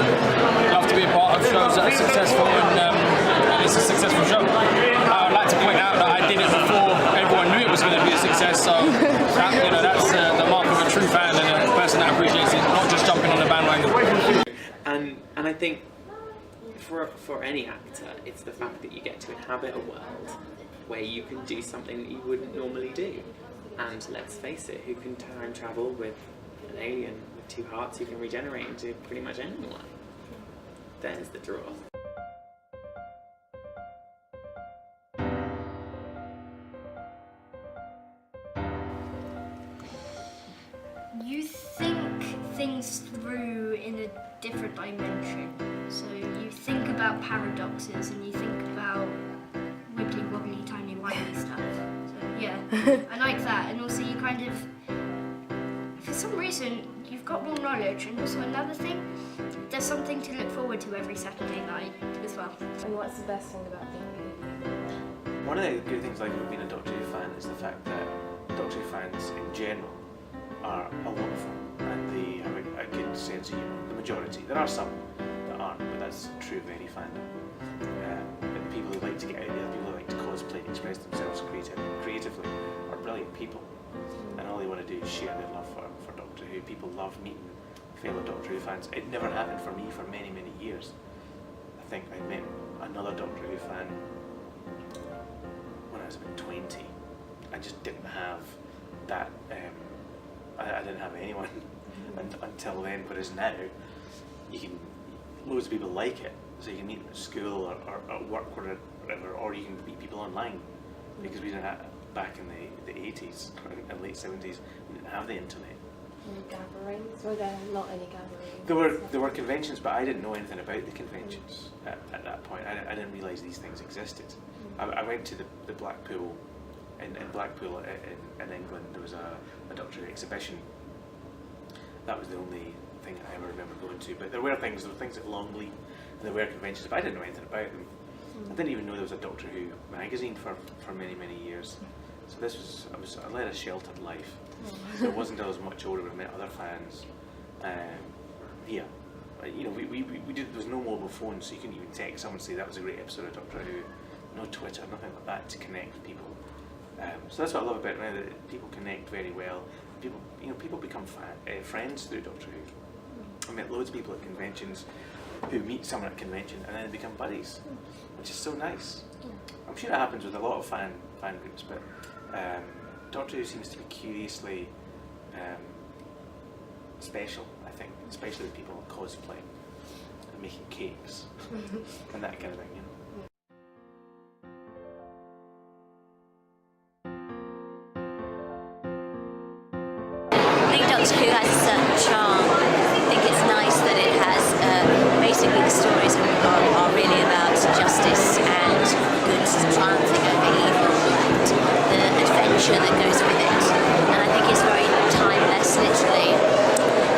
a part of shows that are successful, and it's a successful show. I would like to point out that I did it before everyone knew it was going to be a success. So that's the mark of a true fan and a person that appreciates it, not just jumping on the bandwagon. And I think for any actor, it's the fact that you get to inhabit a world where you can do something that you wouldn't normally do. And let's face it, who can time travel with an alien with 2 hearts who can regenerate into pretty much anyone? There's the draw. You think things through in a different dimension. So you think about paradoxes and you think about wibbly wobbly, tiny wimey stuff. So yeah, I like that. And also you kind of, for some reason, you've got more knowledge. And also another thing, there's something to look forward to every Saturday night as well. And what's the best thing about being One of the good things like being a Doctor Who fan is the fact that Doctor Who fans in general are a lot of fun and they have a good sense of humour. The majority. There are some that aren't, but that's true of any fandom. And the people who like to get out there, the people who like to cosplay and express themselves creatively are brilliant people. And all they want to do is share their love for Doctor Who. People love meeting fellow Doctor Who fans. It never happened for me for many, many years. I think I met another Doctor Who fan when I was about 20. I just didn't have that, I didn't have anyone until then, whereas now loads of people like it, so you can meet them at school or at work or whatever, or you can meet people online, because we didn't have, back in the 80s and late 70s, we didn't have the internet. Any gatherings? Were there not any gatherings? There were conventions, but I didn't know anything about the conventions at that point. I didn't realise these things existed. I went to the Blackpool, in Blackpool in England, there was a Doctor Who exhibition. That was the only thing I ever remember going to. But there were things at Longley, and there were conventions, but I didn't know anything about them. I didn't even know there was a Doctor Who magazine for many, many years. So this was, I led a sheltered life. So it wasn't until I was much older when I met other fans here. You know, we did, there was no mobile phones, so you couldn't even text someone and say that was a great episode of Doctor Who. No Twitter, nothing like that to connect with people. So that's what I love about it now, that people connect very well. People become friends through Doctor Who. I met loads of people at conventions who meet someone at a convention and then they become buddies, which is so nice. I'm sure it happens with a lot of fan groups, but Doctor Who seems to be curiously special, I think, especially with people cosplaying and making cakes and that kind of thing, you know. I think Doctor Who has a certain charm. I think it's nice that it has, basically the stories are really about justice and good triumphing over evil and the adventure that goes with it. And I think it's very timeless, literally,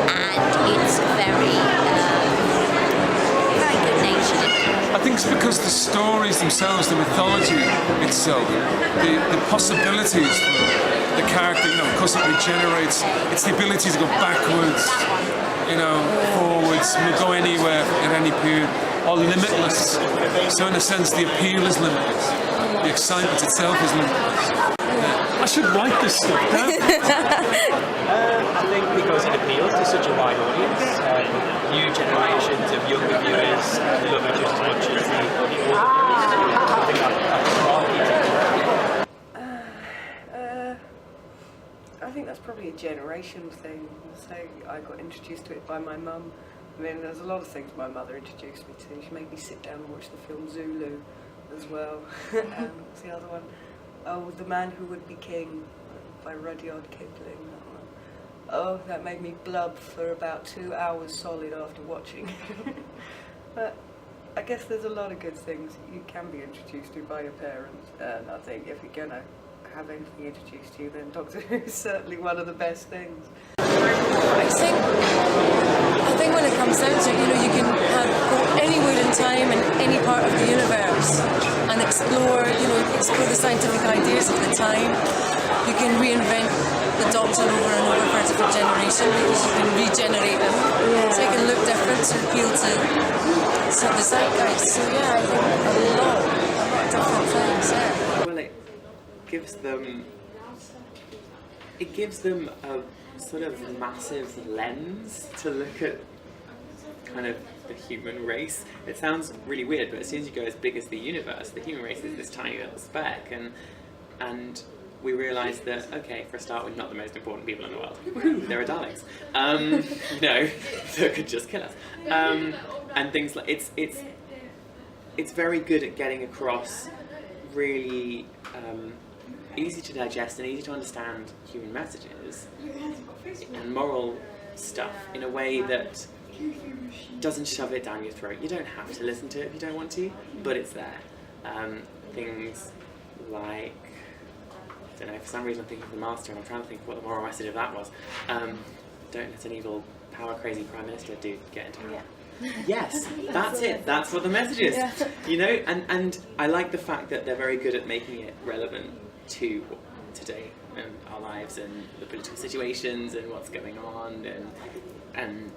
and it's very, very good-natured. I think it's because the stories themselves, the mythology itself, the possibilities for the character, you know, because it regenerates, it's the ability to go backwards, you know, forwards, go anywhere at any period, are limitless. So in a sense, the appeal is limitless. The excitement itself is limitless. Yeah. I should write this stuff down. I think because it appeals to such a wide audience, new generations of younger viewers love it just as much as the older viewers. I think that's partly I think that's probably a generation thing. So I got introduced to it by my mum. I mean, there's a lot of things my mother introduced me to. She made me sit down and watch the film Zulu as well. What's the other one? Oh, The Man Who Would Be King by Rudyard Kipling. That one. Oh, that made me blub for about 2 hours solid after watching. But I guess there's a lot of good things you can be introduced to by your parents. And I think if you're going to have anything introduced to you, then Doctor Who is certainly one of the best things. I think when it comes down to it, you know, you can go anywhere in time in any part of the universe and explore the scientific ideas of the time. You can reinvent the Doctor over and over for a different generation because you can regenerate them. So it can look different to appeal to the zeitgeist. So yeah, I think a lot of different things, yeah. Well, it gives them a sort of massive lens to look at kind of the human race. It sounds really weird, but as soon as you go as big as the universe, the human race is this tiny little speck, and we realise that, okay, for a start, we're not the most important people in the world. Woohoo, there are Daleks. That could just kill us. And things like it's very good at getting across really easy to digest and easy to understand human messages and moral stuff in a way that doesn't shove it down your throat. You don't have to listen to it if you don't want to, but it's there. Things like, I don't know, for some reason I'm thinking of The Master and I'm trying to think what the moral message of that was. Don't let an evil, power-crazy Prime Minister get into power. Yes, that's it. That's what the message is. Yeah. You know, and I like the fact that they're very good at making it relevant to today and our lives and the political situations and what's going on and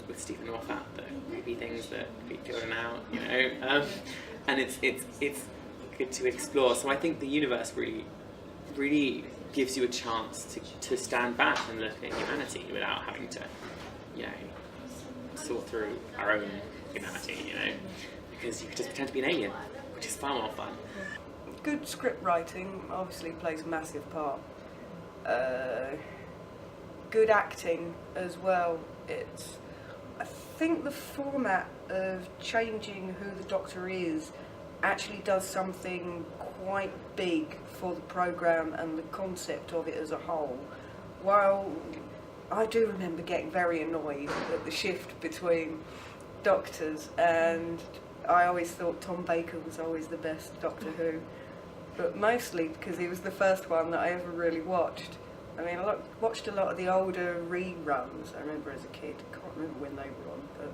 with Stephen Moffat, the creepy things that creep children out, you know, and it's good to explore. So I think the universe really gives you a chance to stand back and look at humanity without having to, you know, sort through our own humanity, you know, because you could just pretend to be an alien, which is far more fun. Good script writing obviously plays a massive part. Good acting as well. I think the format of changing who the Doctor is actually does something quite big for the programme and the concept of it as a whole. While I do remember getting very annoyed at the shift between Doctors, and I always thought Tom Baker was always the best Doctor Who, but mostly because he was the first one that I ever really watched. I mean, I watched a lot of the older reruns, I remember as a kid. I can't remember when they were on, but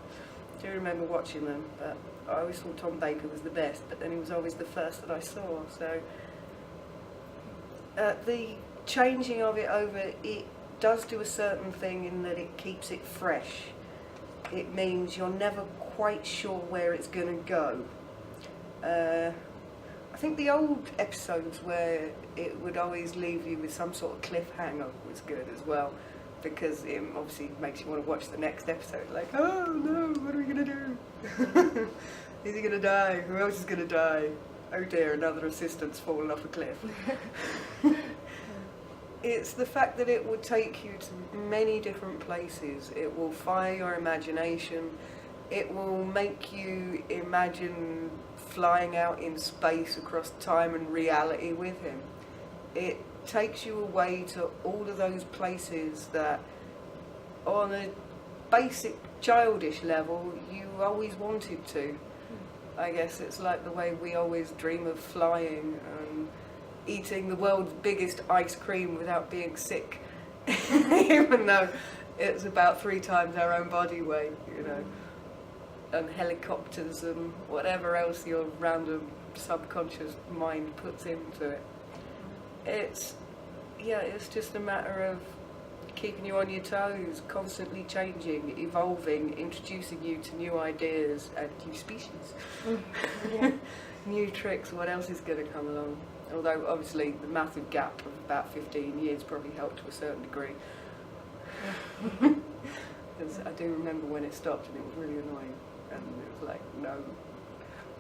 I do remember watching them. But I always thought Tom Baker was the best, but then he was always the first that I saw. So The changing of it over, it does do a certain thing in that it keeps it fresh. It means you're never quite sure where it's going to go. I think the old episodes where it would always leave you with some sort of cliffhanger was good as well, because it obviously makes you want to watch the next episode, like, oh no, what are we going to do? Is he going to die? Who else is going to die? Oh dear, another assistant's fallen off a cliff. It's the fact that it will take you to many different places. It will fire your imagination. It will make you imagine flying out in space across time and reality with him. It takes you away to all of those places that, on a basic childish level, you always wanted to. I guess it's like the way we always dream of flying and eating the world's biggest ice cream without being sick, even though it's about 3 times our own body weight, you know, and helicopters and whatever else your random subconscious mind puts into it. It's just a matter of keeping you on your toes, constantly changing, evolving, introducing you to new ideas and new species, new tricks, what else is going to come along. Although obviously the massive gap of about 15 years probably helped to a certain degree. Because I do remember when it stopped and it was really annoying, and it was like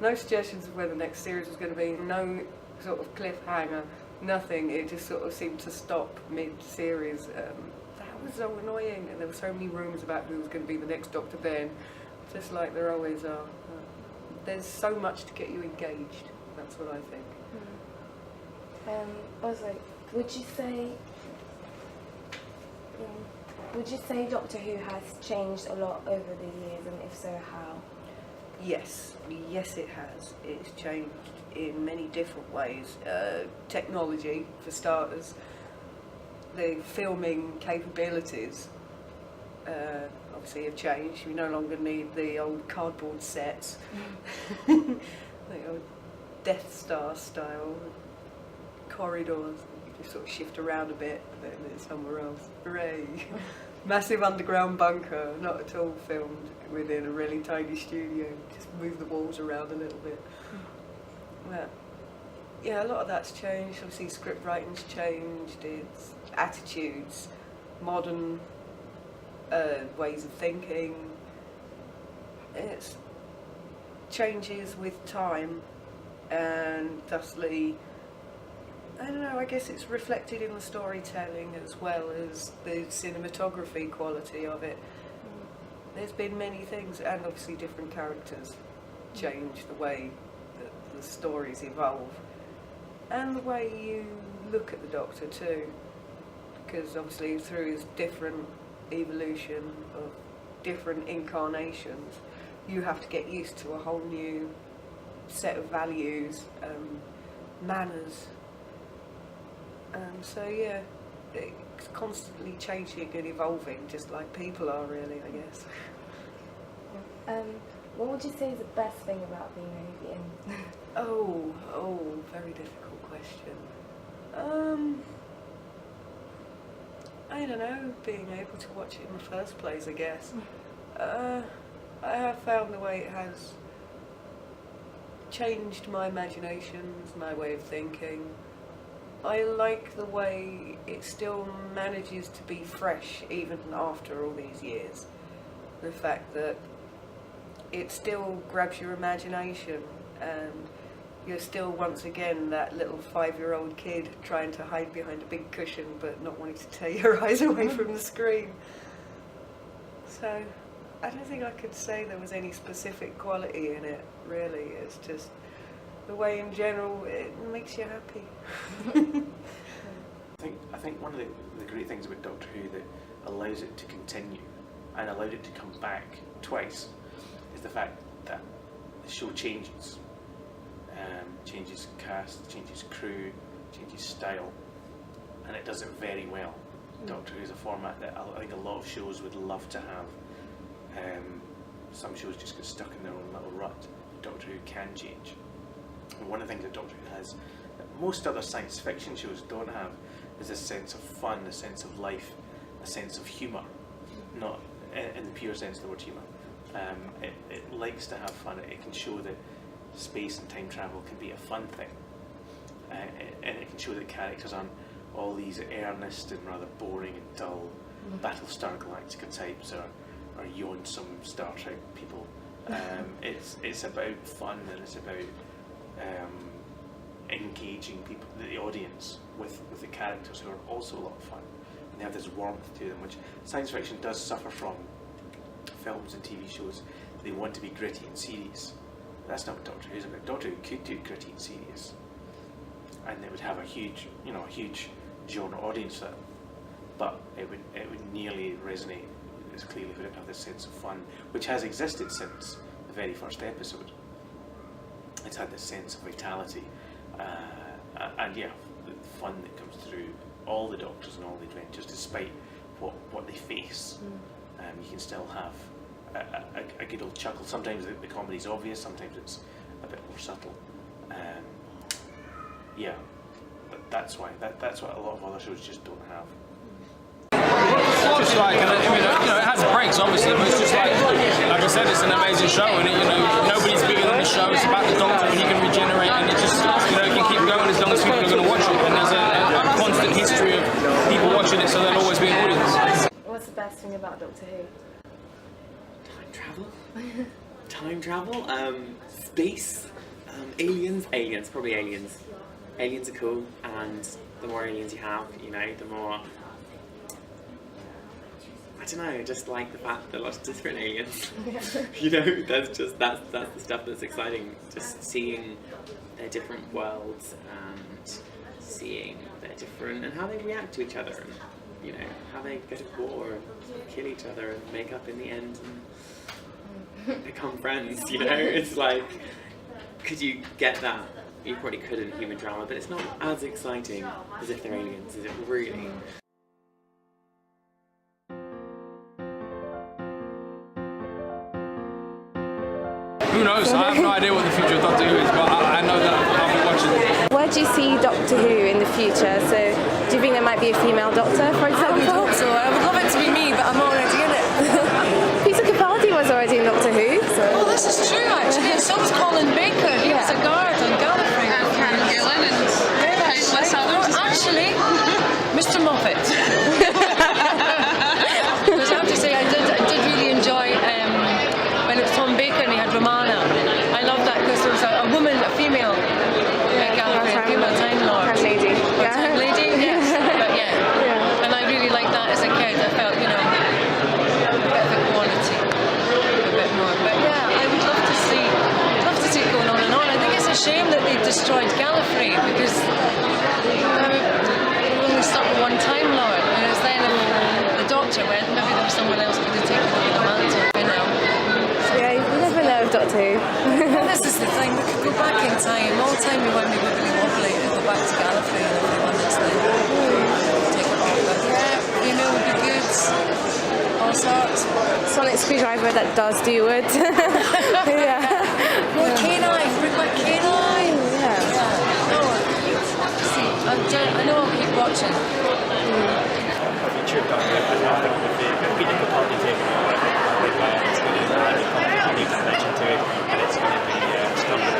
no suggestions of where the next series was going to be, no sort of cliffhanger, nothing. It just sort of seemed to stop mid-series. That was so annoying, and there were so many rumours about who was going to be the next Dr. Ben, just like there always are. There's so much to get you engaged, that's what I think. Also, would you say Doctor Who has changed a lot over the years, and if so, how? Yes, it has. It's changed in many different ways. Technology, for starters, the filming capabilities obviously have changed. We no longer need the old cardboard sets, the old Death Star style corridors. You just sort of shift around a bit and then it's somewhere else. Hooray! Massive underground bunker, not at all filmed within a really tiny studio. Just move the walls around a little bit. Well, yeah, a lot of that's changed. Obviously, script writing's changed. It's attitudes, modern ways of thinking. It's changes with time, and thusly, I don't know, I guess it's reflected in the storytelling as well as the cinematography quality of it. There's been many things, and obviously different characters change the way that the stories evolve, and the way you look at the Doctor too, because obviously through his different evolution of different incarnations, you have to get used to a whole new set of values, manners. So yeah, it's constantly changing and evolving, just like people are really, I guess. What would you say is the best thing about being a Whovian? Oh, very difficult question. I don't know, being able to watch it in the first place, I guess. I have found the way it has changed my imaginations, my way of thinking. I like the way it still manages to be fresh even after all these years. The fact that it still grabs your imagination, and you're still once again that little 5-year-old kid trying to hide behind a big cushion but not wanting to tear your eyes away from the screen. So I don't think I could say there was any specific quality in it, really. It's just the way in general it makes you happy. I think one of the great things about Doctor Who that allows it to continue and allowed it to come back twice is the fact that the show changes. Changes cast, changes crew, changes style, and it does it very well. Doctor Who is a format that I think a lot of shows would love to have. Some shows just get stuck in their own little rut. Doctor Who can change. And one of the things that Doctor Who has that most other science fiction shows don't have is a sense of fun, a sense of life, a sense of humour, not in the pure sense of the word humour. It likes to have fun. It can show that space and time travel can be a fun thing, and it can show that characters aren't all these earnest and rather boring and dull Battlestar Galactica types or yawnsome Star Trek people. It's about fun, and it's about engaging people, the audience, with the characters who are also a lot of fun, and they have this warmth to them, which science fiction does suffer from. Films and TV shows, they want to be gritty and serious. That's not what Doctor Who's about. Doctor Who could do gritty and serious, and it would have a huge genre audience for it, but it would nearly resonate as clearly if it didn't have this sense of fun, which has existed since the very first episode. It's had this sense of vitality, and yeah, the fun that comes through all the Doctors and all the adventures, despite what they face. You can still have a good old chuckle. Sometimes the comedy's obvious, sometimes it's a bit more subtle. Yeah, that's why. That's what a lot of other shows just don't have. Just like, it has breaks obviously, but it's just like I said, it's an amazing show, and nobody's bigger than the show. It's about the Doctor, and he can regenerate, and it just it can keep going as long as people are going to watch it. And there's a constant history of people watching it, so there'll always be an audience. What's the best thing about Doctor Who? Time travel? Time travel? Space? Aliens? Aliens, probably aliens. Aliens are cool, and the more aliens you have, the more... I don't know, just like the fact that there are lots of different aliens. That's the stuff that's exciting. Just seeing their different worlds and seeing their different... and how they react to each other. And, how they go to war and kill each other and make up in the end and become friends, It's like, could you get that? You probably could in human drama, but it's not as exciting as if they're aliens, is it really? Who knows? I have no idea what the future of Doctor Who is, but I know that I'll be watching it. Where do you see Doctor Who in the future? So, do you think there might be a female Doctor, for example? I would hope so. I would love it to be me, but I'm already in it. Peter Capaldi was already in Doctor Who, so... Oh, this is true, actually. And so was Colin Baker. He was a guard on Gallifrey. And Karen Gillan and countless others. Actually, Mr. Moffat. Because I have to say, I did really enjoy when it was Tom Baker and he had Romana. I loved that because there was a woman, a female Gallifrey, a female Time Lord. Time Lady. Time Lady, yes. But yeah. And I really liked that as a kid. I felt, a bit of equality, a bit more. But yeah, I would love to see it going on and on. I think it's a shame that they destroyed Gallifrey because we only stuck with one Time Lord. And it was then if the Doctor went, maybe there was someone else could have taken over the mantle, Yeah, you never know Doctor Who. Well, this is the thing, we could go back in time, all time we want to be wibbly wobbly and go back to Gallifrey and everyone that's like, take it off. But yeah, female would be good, all sorts. Sonic screwdriver that does do wood. Yeah. More canine, bring back canine. Yeah. No, see, I know I'll keep watching. Future Doctor, I think with Peter Capaldi taking over, it's going to add a new dimension to it, and it's going to be stronger.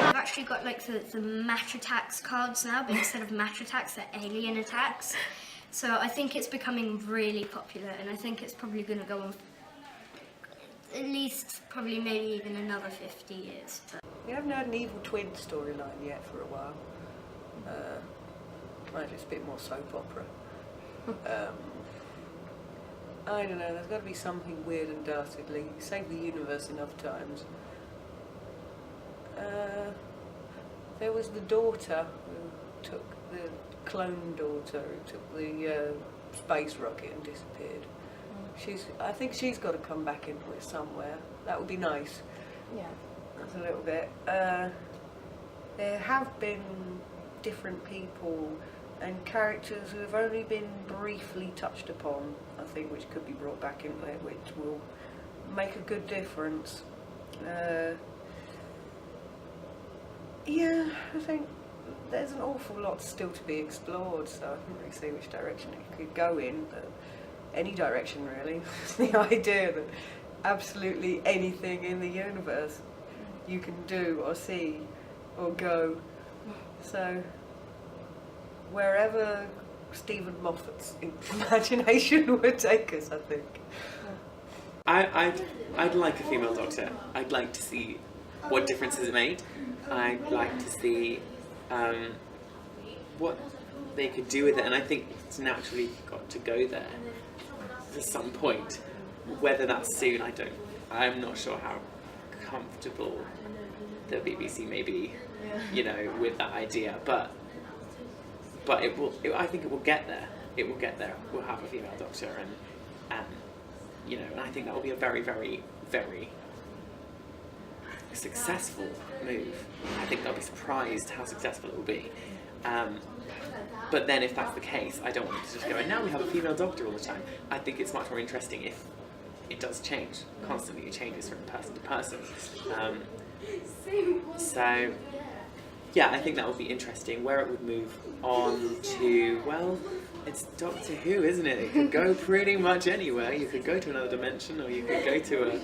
I've actually got like the match attacks cards now, but instead of match attacks, they're alien attacks. So I think it's becoming really popular, and I think it's probably going to go on at least probably maybe even another 50 years. But We haven't had an evil twin storyline yet for a while. Maybe it's a bit more soap opera. I don't know, there's got to be something weird and dastardly. Save the universe enough times. There was the daughter who took the clone daughter who took the space rocket and disappeared. I think she's got to come back into it somewhere. That would be nice. Yeah. That's a little bit. There have been different people and characters who have only been briefly touched upon, I think, which could be brought back into it, which will make a good difference. Yeah, I think there's an awful lot still to be explored, so I can't really see which direction it could go in, but any direction really. The idea that absolutely anything in the universe you can do or see or go. So wherever Stephen Moffat's imagination would take us, I think. I'd like a female Doctor. I'd like to see what differences it made. I'd like to see what they could do with it, and I think it's naturally got to go there at some point. Whether that's soon, I'm not sure how comfortable the BBC may be, you know, with that idea. But it will. I think it will get there. It will get there. We'll have a female Doctor, and you know, and I think that will be a very, very, very successful move. I think they'll be surprised how successful it will be. But then if that's the case, I don't want to just go, and now we have a female Doctor all the time. I think it's much more interesting if it does change. Constantly it changes from person to person. So, yeah, I think that would be interesting. Where it would move on to, well, it's Doctor Who, isn't it? It could go pretty much anywhere. You could go to another dimension, or you could go to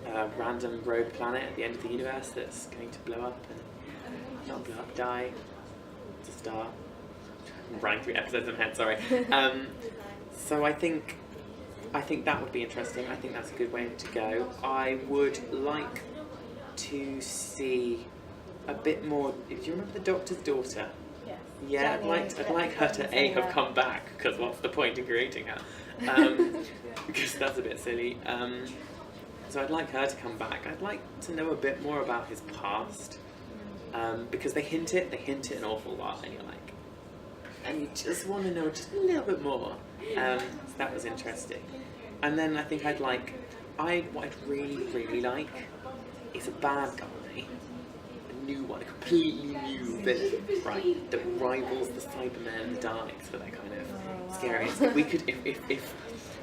a random rogue planet at the end of the universe that's going to blow up, and not blow up, die, to start. I'm running through episodes in my head, sorry. So I think that would be interesting. I think that's a good way to go. I would like to see a bit more. Do you remember the Doctor's daughter? Yes. Yeah, I'd like her to have come back, because what's the point in creating her? Because that's a bit silly. So I'd like her to come back. I'd like to know a bit more about his past, because they hint it an awful lot, and you're like, and you just want to know just a little bit more. So that was interesting. And then I think what I'd really, really like is a bad guy, a new one, a completely new villain, right? That rivals the Cybermen and the Daleks for that kind of scary. So we could, if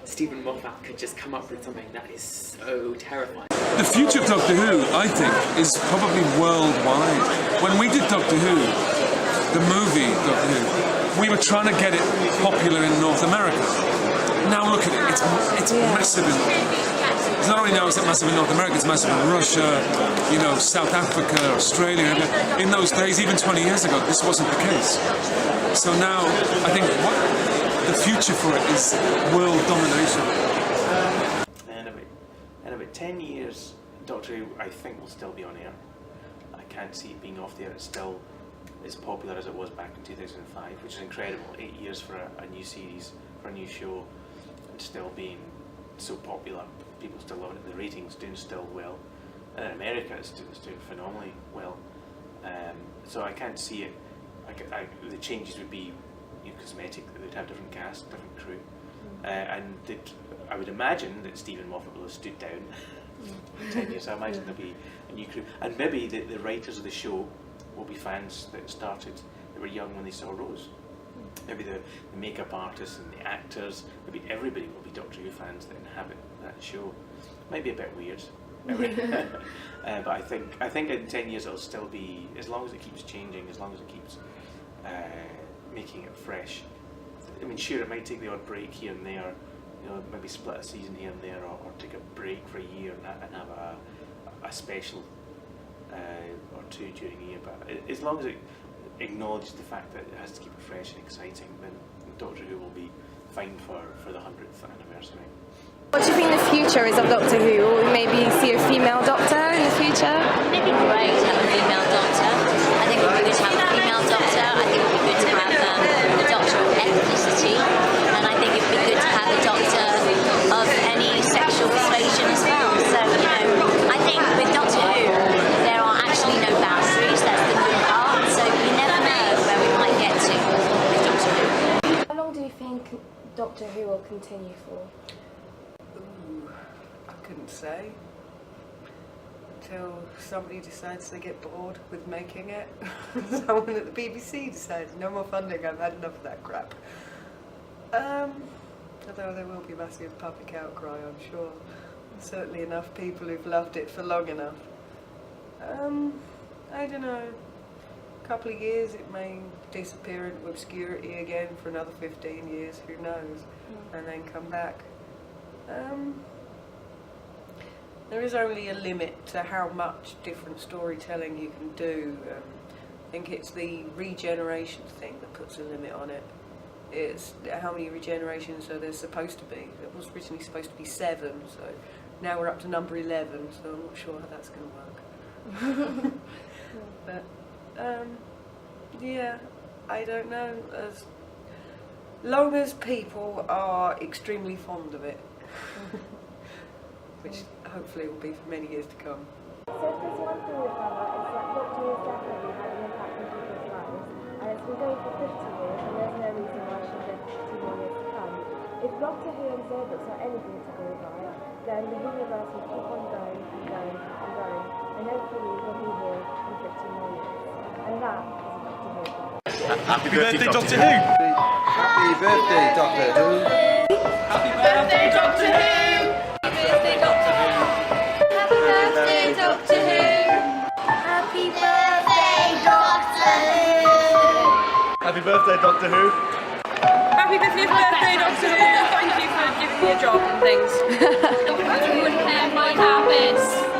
Stephen Moffat could just come up with something that is so terrifying. The future of Doctor Who, I think, is probably worldwide. When we did Doctor Who, the movie Doctor Who, we were trying to get it popular in North America. Now look at it, it's massive it's not only now is it massive in North America, it's massive in Russia, you know, South Africa, Australia. In those days, even 20 years ago, this wasn't the case. So now, I think the future for it is world domination. In about 10 years, Doctor Who, I think, will still be on air. I can't see it being off the air. It's still as popular as it was back in 2005, which is incredible. 8 years for a new series, for a new show, and still being so popular. People still love it. The ratings doing still well. And in America, it's doing phenomenally well. So I can't see it. The changes would be cosmetic. They'd have different cast, different crew, and I would imagine that Stephen Moffat will have stood down in 10 years. I imagine there'll be a new crew, and maybe the writers of the show will be fans that were young when they saw Rose. Maybe the makeup artists and the actors, maybe everybody will be Doctor Who fans that inhabit that show. Might be a bit weird, but I think in 10 years it'll still be, as long as it keeps changing, as long as it keeps making it fresh. I mean, sure, it might take the odd break here and there, you know, maybe split a season here and there, or take a break for a year and have a special or two during a year. But as long as it acknowledges the fact that it has to keep it fresh and exciting, then Doctor Who will be fine for the 100th anniversary. What do you think the future is of Doctor Who? Will we maybe see a female Doctor in the future? It'd be great to have a female Doctor. I think it would be good to have a female Doctor. I think it would be good to have a Doctor of ethnicity. And I think it would be good to have a Doctor of any sexual persuasion as well. So, you know, I think with Doctor Who, there are actually no boundaries. That's the good part. So you never know where we might get to with Doctor Who. How long do you think Doctor Who will continue for? I couldn't say. Until somebody decides they get bored with making it. Someone at the BBC decides, no more funding, I've had enough of that crap. Although there will be massive public outcry, I'm sure. Certainly enough people who've loved it for long enough. I don't know, a couple of years it may disappear into obscurity again for another 15 years, who knows, and then come back. There is only a limit to how much different storytelling you can do. I think it's the regeneration thing that puts a limit on it. It's how many regenerations are there supposed to be. It was originally supposed to be 7, so now we're up to number 11, so I'm not sure how that's going to work. But yeah, I don't know. As long as people are extremely fond of it, which hopefully will be for many years to come. So if there's one thing we found out, it's that Doctor Who's definitely had an impact on people's lives, and it's been going for 50 years, and there's no reason why it should live 50 more years to come. If Doctor Who and Zobooks are anything to go by, then the universe will keep on going and going and going, and hopefully we'll be here in 50 more years. And that is a Doctor Who. Happy birthday, Doctor Who! Happy birthday, Doctor Who! Happy birthday, Doctor Who! Happy birthday, Doctor Who! Happy birthday, Doctor Who! Happy birthday, Doctor Who! Happy birthday, Doctor Who! Happy 50th birthday, Doctor Who! Thank you for giving me a job and things. You wouldn't have my habits.